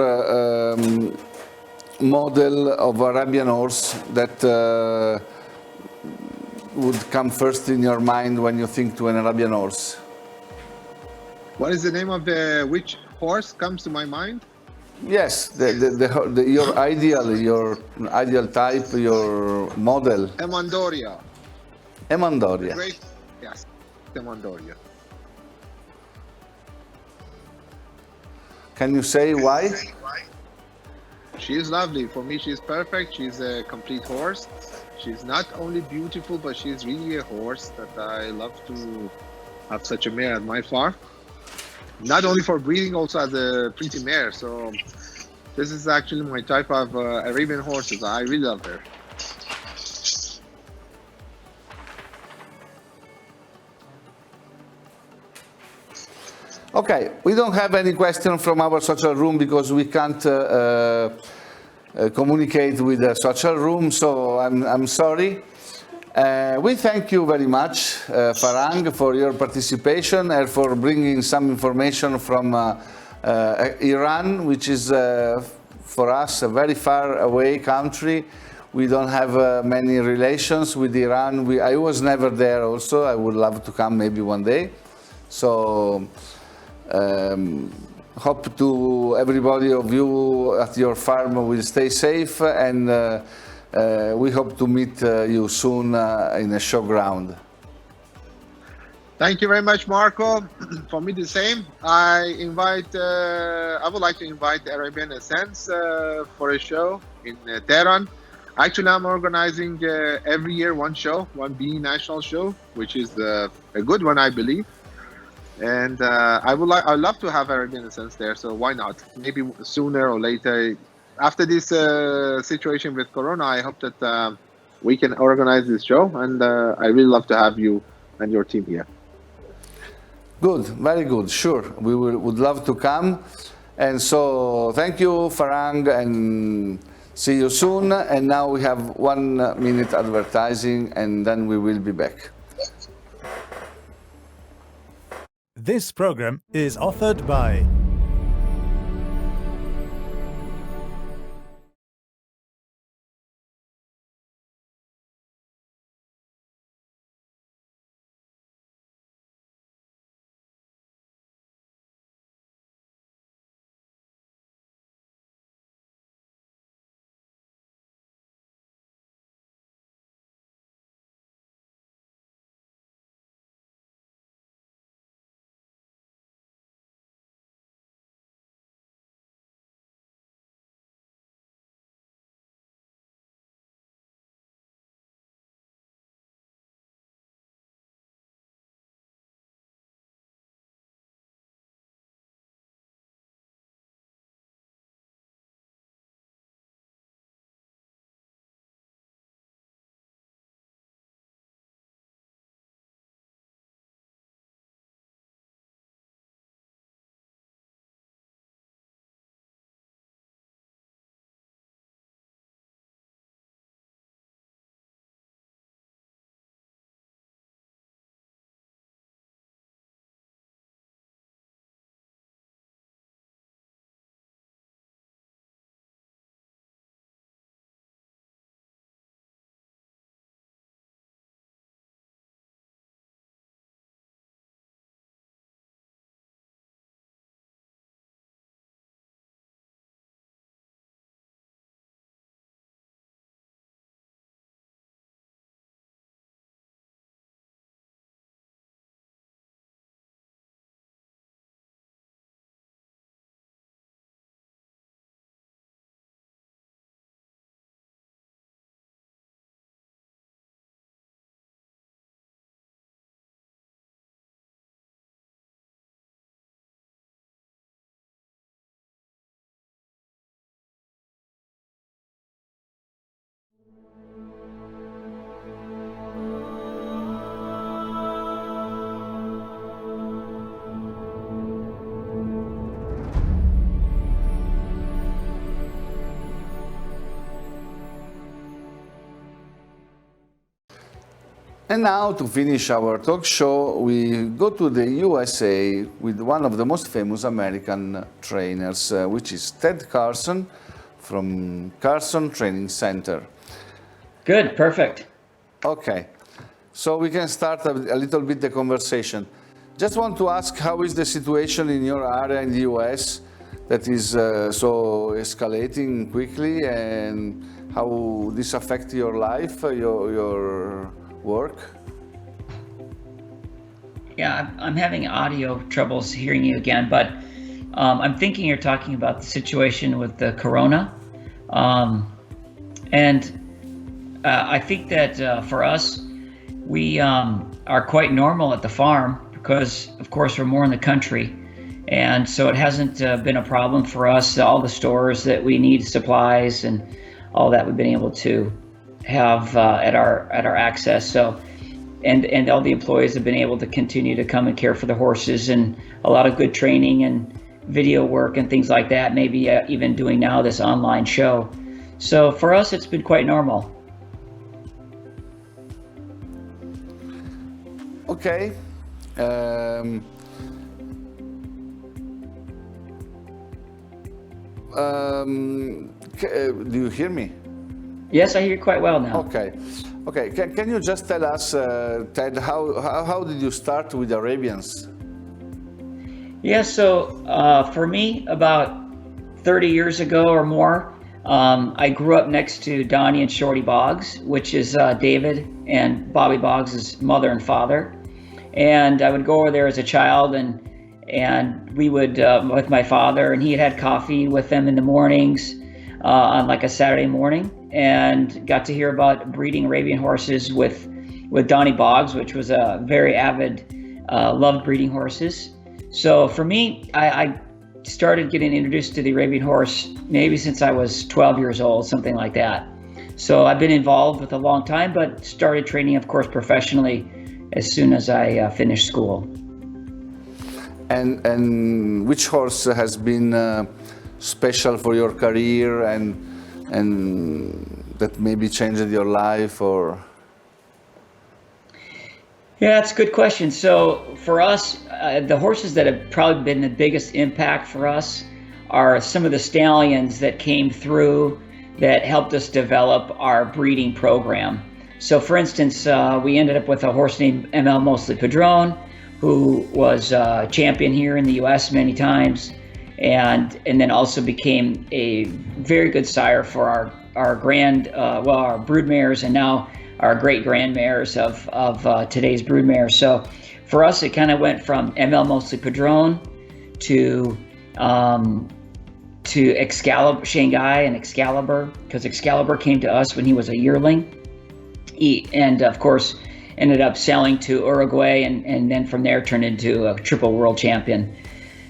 S1: model of Arabian horse that would come first in your mind when you think to an Arabian horse?
S14: What is the name of which horse comes to my mind?
S1: Yes, your ideal type, your model.
S14: Emandoria.
S1: Emandoria.
S14: Great, yes, Emandoria.
S1: Can you say why?
S14: She is lovely. For me, she's perfect. She's a complete horse. She's not only beautiful, but she's really a horse that I love to have such a mare at my farm. Not only for breeding, also as a pretty mare. So this is actually my type of Arabian horses. I really love her.
S1: Okay, we don't have any question from our social room because we can't communicate with the social room, so I'm sorry. We thank you very much, Farhang, for your participation and for bringing some information from Iran, which is for us a very far away country. We don't have many relations with Iran. I was never there also. I would love to come maybe one day. So hope to everybody of you at your farm will stay safe, and we hope to meet you soon in a showground.
S14: Thank you very much, Marco. For me, the same. I would like to invite Arabian Essence for a show in Tehran. Actually, I'm organizing every year one show, one BE national show, which is a good one, I believe. And I'd love to have Arabian Essence there. So why not? Maybe sooner or later. After this situation with Corona, I hope that we can organize this show, and I really love to have you and your team here.
S1: Good, very good. Sure, we would love to come. And so thank you, Farhang, and see you soon. And now we have 1 minute advertising, and then we will be back.
S9: This program is offered by
S1: And now, to finish our talk show, we go to the USA with one of the most famous American trainers, which is Ted Carson from Carson Training Center.
S17: Good, perfect.
S1: Okay, so we can start a little bit the conversation. Just want to ask, how is the situation in your area in the US that is so escalating quickly, and how this affects your life, your work?
S17: Yeah, I'm having audio troubles hearing you again, but I'm thinking you're talking about the situation with the corona. I think that for us, we are quite normal at the farm because, of course, we're more in the country. And so it hasn't been a problem for us. All the stores that we need, supplies and all that, we've been able to have at our access. So, and all the employees have been able to continue to come and care for the horses, and a lot of good training and video work and things like that. Maybe even doing now this online show. So for us, it's been quite normal.
S1: Okay. Do you hear me?
S17: Yes, I hear you quite well now.
S1: Okay. Okay. Can you just tell us, Ted, how did you start with Arabians?
S17: Yeah, so for me, about 30 years ago or more, I grew up next to Donnie and Shorty Boggs, which is David and Bobby Boggs' mother and father. And I would go over there as a child, and we would, with my father, and he had coffee with them in the mornings on like a Saturday morning, and got to hear about breeding Arabian horses with Donnie Boggs, which was a very avid, loved breeding horses. So for me, I started getting introduced to the Arabian horse maybe since I was 12 years old, something like that. So I've been involved with a long time, but started training, of course, professionally as soon as I finished school.
S1: And which horse has been special for your career and that maybe changed your life, or?
S17: Yeah, that's a good question. So for us, the horses that have probably been the biggest impact for us are some of the stallions that came through that helped us develop our breeding program. So for instance, we ended up with a horse named ML Mosley Padron, who was champion here in the US many times, and then also became a very good sire for our our brood mares, and now our great grand mares of today's brood mares. So for us, it kind of went from ML Mosley Padron to Excalibur, Shanghai and Excalibur, because Excalibur came to us when he was a yearling. And of course, ended up selling to Uruguay, and then from there turned into a triple world champion.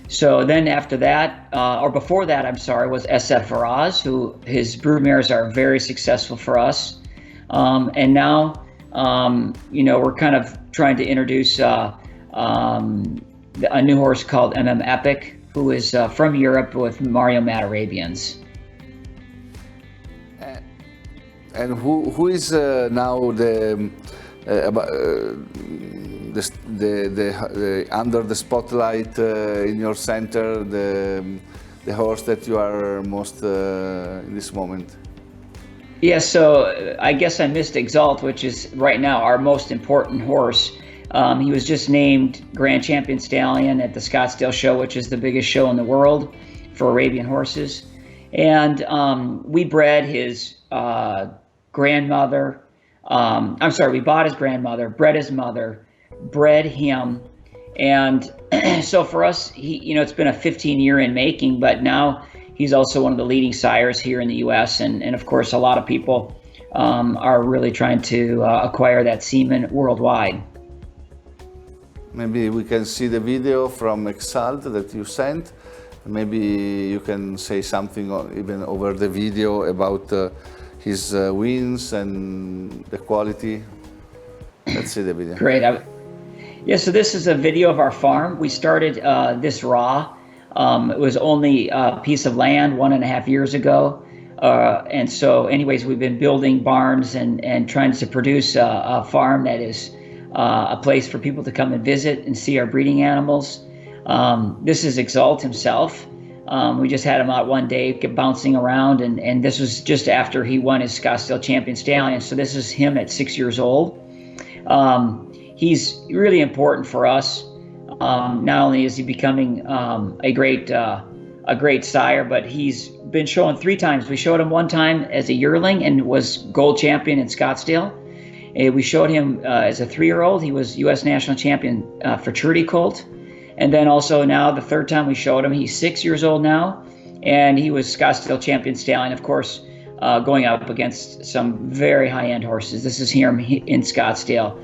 S17: So then after that, or before that, I'm sorry, was SF Faraz, who his brood mares are very successful for us. And now, we're kind of trying to introduce a new horse called MM Epic, who is from Europe with Mario Mat Arabians.
S1: And who is now the under the spotlight in your center, the horse that you are most in this moment?
S17: Yeah, so I guess I missed Exalt, which is right now our most important horse. He was just named Grand Champion Stallion at the Scottsdale Show, which is the biggest show in the world for Arabian horses. And we bred his grandmother. We bought his grandmother, bred his mother, bred him. And so for us, it's been a 15-year in making, but now he's also one of the leading sires here in the U.S. And of course, a lot of people are really trying to acquire that semen worldwide.
S1: Maybe we can see the video from Exalt that you sent. Maybe you can say something even over the video about his wins and the quality. Let's see the video.
S17: Great. So this is a video of our farm. We started this raw. It was only a piece of land 1.5 years ago. And so anyways, we've been building barns and trying to produce a farm that is a place for people to come and visit and see our breeding animals. This is Exalt himself. We just had him out one day bouncing around, and this was just after he won his Scottsdale Champion Stallion. So this is him at 6 years old. He's really important for us. Not only is he becoming a great sire, but he's been shown 3 times. We showed him one time as a yearling and was gold champion in Scottsdale. We showed him as a 3-year-old. He was U.S. national champion futurity colt. And then also now the 3rd time we showed him, he's 6 years old now, and he was Scottsdale Champion Stallion, of course, going up against some very high-end horses. This is here in Scottsdale.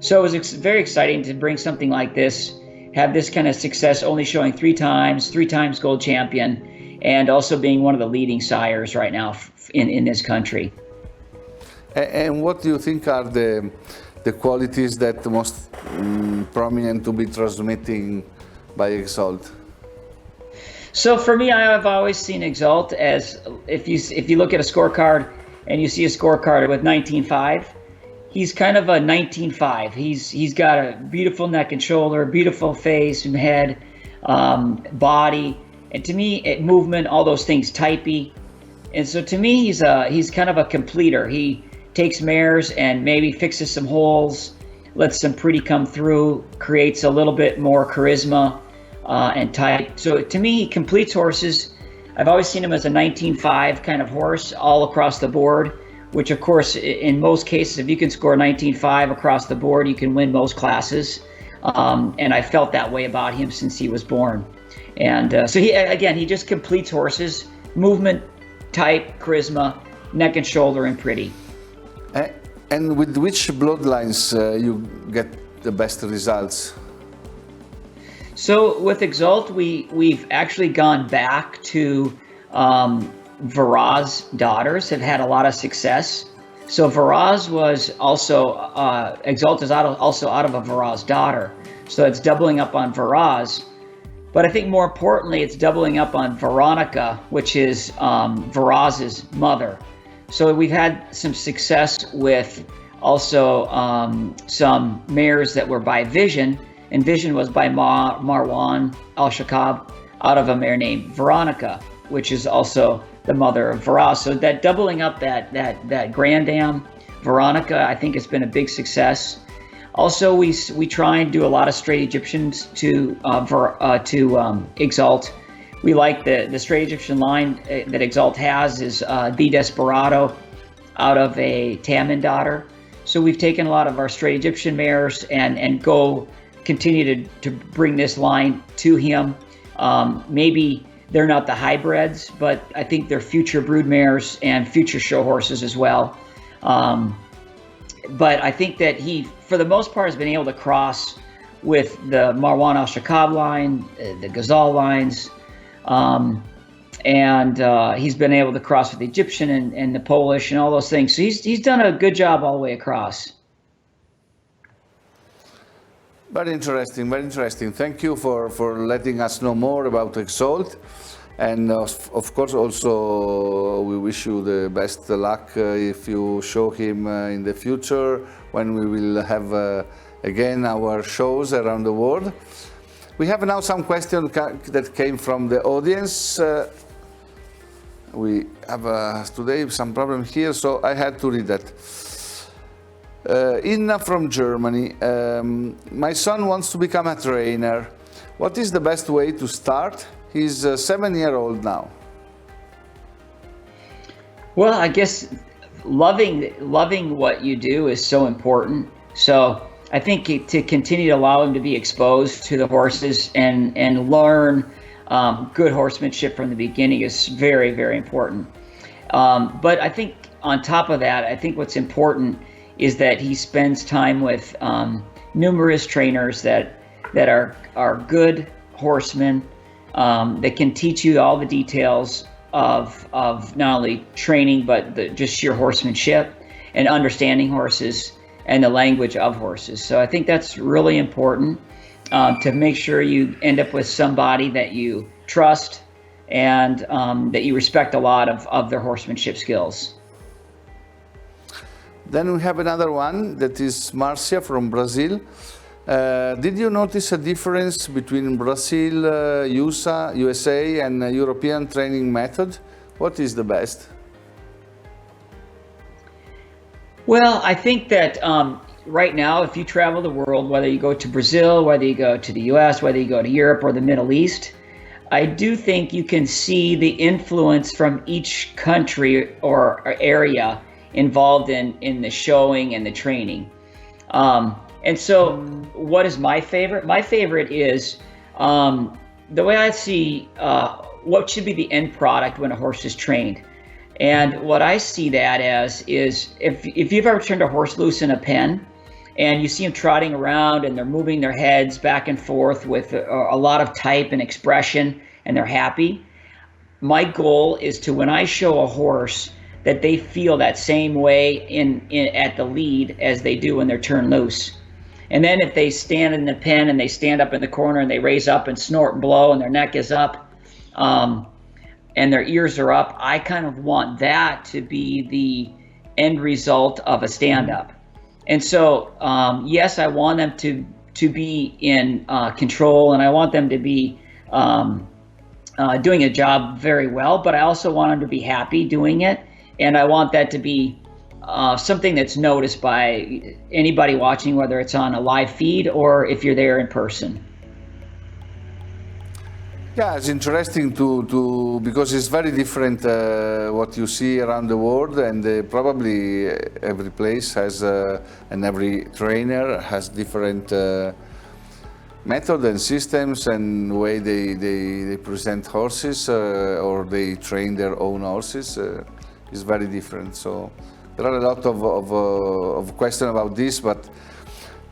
S17: So it was very exciting to bring something like this, have this kind of success, only showing 3 times gold champion, and also being one of the leading sires right now in this country.
S1: And what do you think are the qualities that the most prominent to be transmitting by Exalt?
S17: So for me, I have always seen Exalt as, if you look at a scorecard and you see a scorecard with 19.5, he's kind of a 19.5. He's got a beautiful neck and shoulder, beautiful face and head, body, and to me, movement, all those things, typey. And so to me, he's kind of a completer. He takes mares and maybe fixes some holes, lets some pretty come through, creates a little bit more charisma and type. So to me, he completes horses. I've always seen him as a 19.5 kind of horse all across the board, which of course, in most cases, if you can score 19.5 across the board, you can win most classes. And I felt that way about him since he was born. And so he just completes horses, movement, type, charisma, neck and shoulder, and pretty.
S1: And with which bloodlines you get the best results?
S17: So with Exalt, we've actually gone back to Varaz daughters have had a lot of success. So Varaz was also, Exalt is also out of a Varaz daughter. So it's doubling up on Varaz. But I think more importantly, it's doubling up on Veronica, which is Varaz's mother. So we've had some success with also some mares that were by Vision, and Vision was by Marwan Al-Shakab out of a mare named Veronica, which is also the mother of Varaz. So that doubling up that Grand Dam, Veronica, I think has been a big success. Also, we try and do a lot of straight Egyptians to Exalt. We like the straight Egyptian line that Exalt has is the Desperado out of a Taman daughter. So we've taken a lot of our straight Egyptian mares and continue to bring this line to him. Maybe they're not the hybrids, but I think they're future brood mares and future show horses as well. But I think that he, for the most part, has been able to cross with the Marwan Al-Shakab line, the Ghazal lines, and he's been able to cross with the Egyptian and the Polish and all those things. So he's done a good job all the way across.
S1: Very interesting, very interesting. Thank you for letting us know more about Exalt. And of course, also, we wish you the best luck if you show him in the future, when we will have again our shows around the world. We have now some questions that came from the audience. We have today some problem here, so I had to read that. Inna from Germany. My son wants to become a trainer. What is the best way to start? He's 7-year-old now.
S17: Well, I guess loving what you do is so important. So I think to continue to allow him to be exposed to the horses and learn good horsemanship from the beginning is very, very important. But I think on top of that, I think what's important is that he spends time with numerous trainers that are good horsemen, that can teach you all the details of not only training, but just sheer horsemanship and understanding horses and the language of horses. So I think that's really important to make sure you end up with somebody that you trust and that you respect a lot of their horsemanship skills.
S1: Then we have another one that is Marcia from Brazil. Did you notice a difference between Brazil, USA and European training method? What is the best?
S17: Well, I think that right now, if you travel the world, whether you go to Brazil, whether you go to the US, whether you go to Europe or the Middle East, I do think you can see the influence from each country or area involved in the showing and the training. And so what is my favorite? My favorite is the way I see what should be the end product when a horse is trained. And what I see that as is if you've ever turned a horse loose in a pen and you see them trotting around and they're moving their heads back and forth with a lot of type and expression and they're happy, my goal is to, when I show a horse, that they feel that same way at the lead as they do when they're turned loose. And then if they stand in the pen and they stand up in the corner and they raise up and snort and blow and their neck is up, and their ears are up, I kind of want that to be the end result of a stand-up. And so, yes, I want them to be in control, and I want them to be doing a job very well, but I also want them to be happy doing it, and I want that to be something that's noticed by anybody watching, whether it's on a live feed or if you're there in person.
S1: Yeah, it's interesting to because it's very different what you see around the world, and probably every place has and every trainer has different method and systems and way they present horses or they train their own horses is very different. So there are a lot of questions about this, but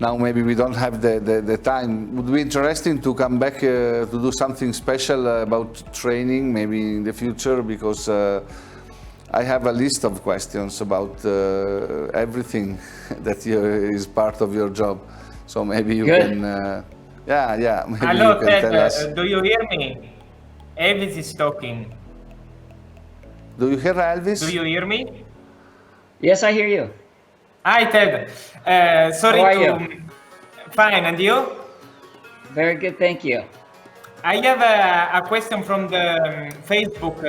S1: now maybe we don't have the time. It would be interesting to come back to do something special about training maybe in the future, because I have a list of questions about everything that is part of your job. So maybe you can, maybe
S8: Hello,
S1: you can
S8: Ted,
S1: tell us.
S8: do you hear me? Elvis is talking.
S1: Do you hear Elvis?
S8: Do you hear me?
S17: Yes, I hear you.
S8: Hi, Ted. Sorry
S17: How are
S8: to...
S17: you?
S8: Fine, and you?
S17: Very good, thank you.
S8: I have a question from the Facebook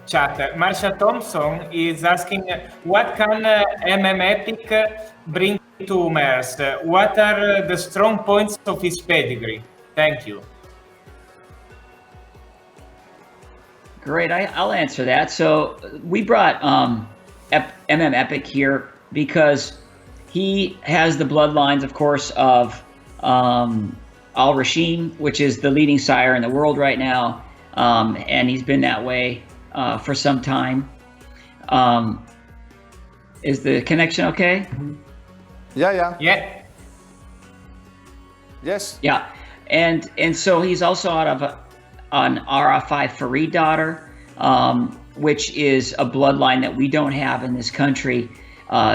S8: chat. Marcia Thompson is asking, what can MM Epic bring to Mers? What are the strong points of his pedigree? Thank you.
S17: Great, I'll answer that. So we brought MM Epic here because he has the bloodlines, of course, of Al Rashim, which is the leading sire in the world right now, and he's been that way for some time. Is the connection okay?
S1: Yeah.
S8: Yes.
S17: Yeah, and so he's also out of an RF5 Farid daughter, which is a bloodline that we don't have in this country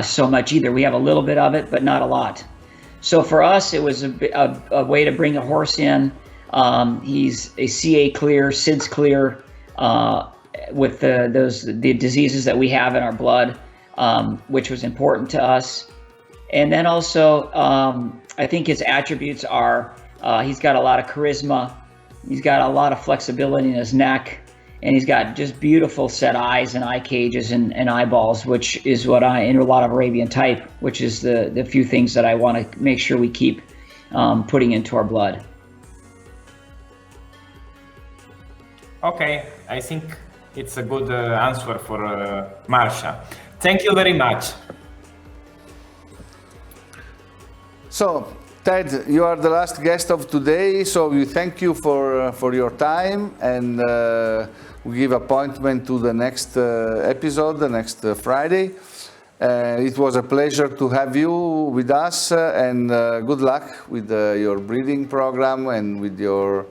S17: so much either. We have a little bit of it, but not a lot. So for us, it was a way to bring a horse in. He's a CA clear, SIDS clear, with the diseases that we have in our blood, which was important to us. And then also, I think his attributes are, he's got a lot of charisma, he's got a lot of flexibility in his neck, and he's got just beautiful set eyes and eye cages and eyeballs, which is what in a lot of Arabian type, which is the few things that I want to make sure we keep putting into our blood.
S8: Okay, I think it's a good answer for Marcia. Thank you very much.
S1: So, Ted, you are the last guest of today, so we thank you for your time, and we give appointment to the next episode, the next Friday. It was a pleasure to have you with us, and good luck with your breeding program and with your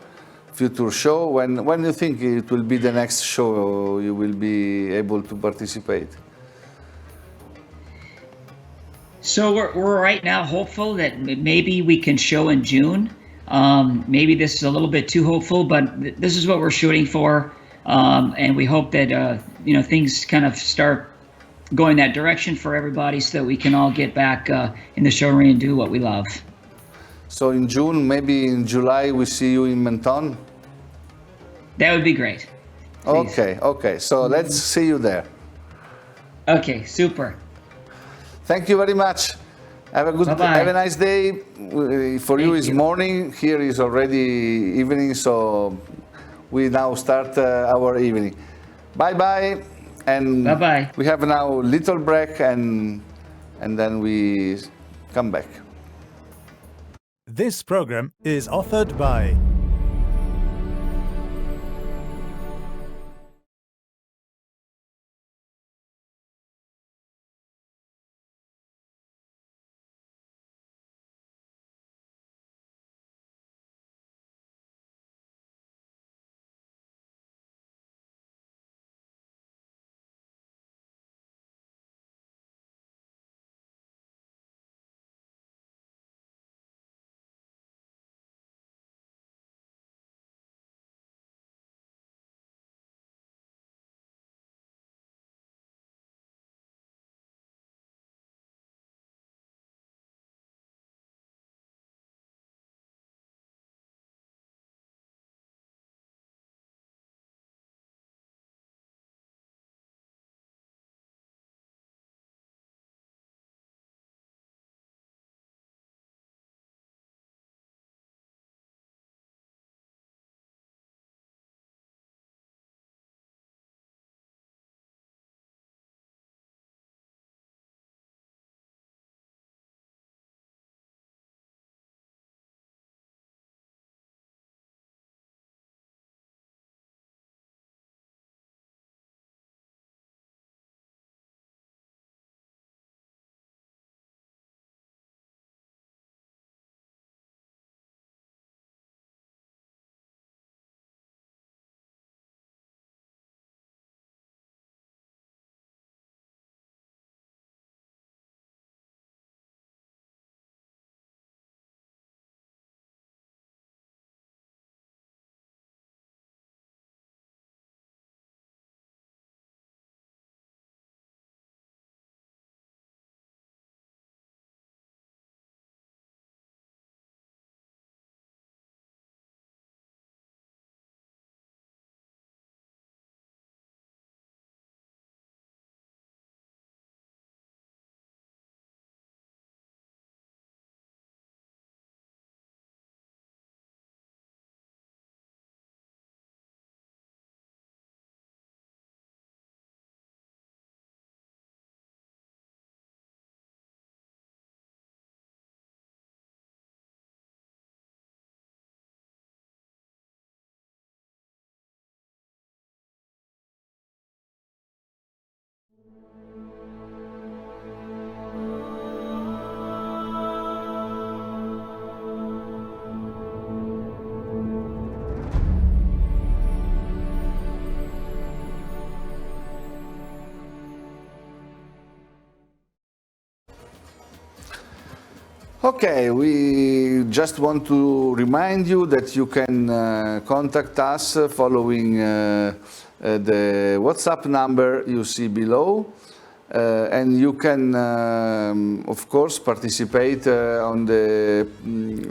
S1: future show. When do you think it will be the next show you will be able to participate?
S17: So we're right now hopeful that maybe we can show in June. Maybe this is a little bit too hopeful, but this is what we're shooting for. and we hope that things kind of start going that direction for everybody, so that we can all get back in the showroom and do what we love.
S1: So in June, maybe in July, we see you in Menton?
S17: That would be great. Please.
S1: Okay. So let's see you there.
S17: Okay, super.
S1: Thank you very much. Have a nice day. For you it's morning. Here is already evening, so we now start our evening. Bye. And
S17: bye.
S1: We have now a little break, and then we come back.
S9: This program is offered by
S1: Okay, we just want to remind you that you can contact us following the WhatsApp number you see below. And you can, of course, participate on the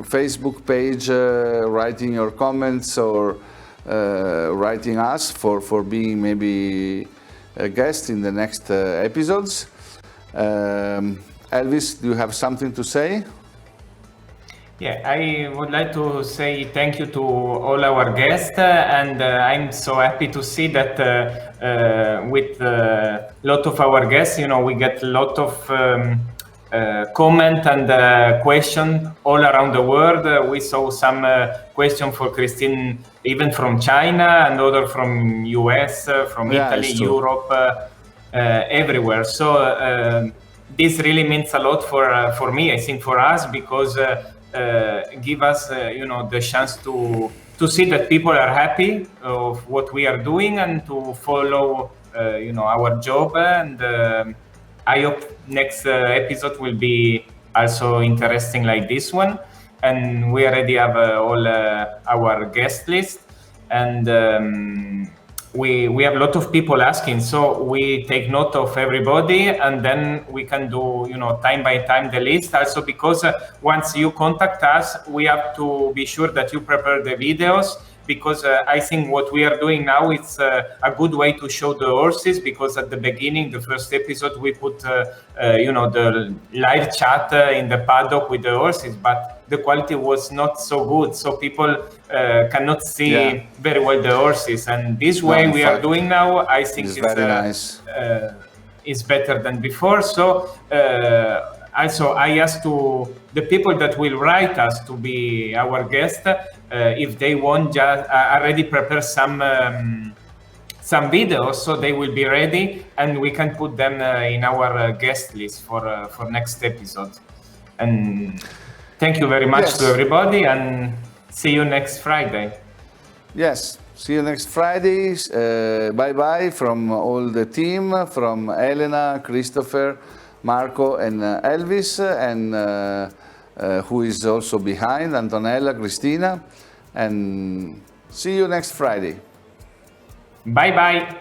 S1: Facebook page, writing your comments or writing us for being maybe a guest in the next episodes. Elvis, do you have something to say?
S8: Yeah, I would like to say thank you to all our guests, and I'm so happy to see that with a lot of our guests, we get a lot of comment and question all around the world. We saw some question for Christine, even from China, and other from US, from Italy, Europe, everywhere. So this really means a lot for me, I think, for us, because give us, the chance to see that people are happy of what we are doing and to follow, our job. And I hope next episode will be also interesting like this one. And we already have all our guest list. And we have a lot of people asking, so we take note of everybody, and then we can do, time by time the list. Also, because once you contact us, we have to be sure that you prepare the videos, because I think what we are doing now is a good way to show the horses, because at the beginning, the first episode, we put the live chat in the paddock with the horses, but the quality was not so good, so people cannot see very well the horses. And this way we are doing now, I think it's
S1: very nice.
S8: Is better than before. So also I asked to the people that will write us to be our guest, if they want, just already prepare some videos, so they will be ready, and we can put them in our guest list for next episode. And thank you very much to everybody, and see you next Friday.
S1: Yes, see you next Friday. Bye-bye from all the team, from Elena, Christopher, Marco, and Elvis, and who is also behind, Antonella, Cristina. And see you next Friday.
S8: Bye-bye.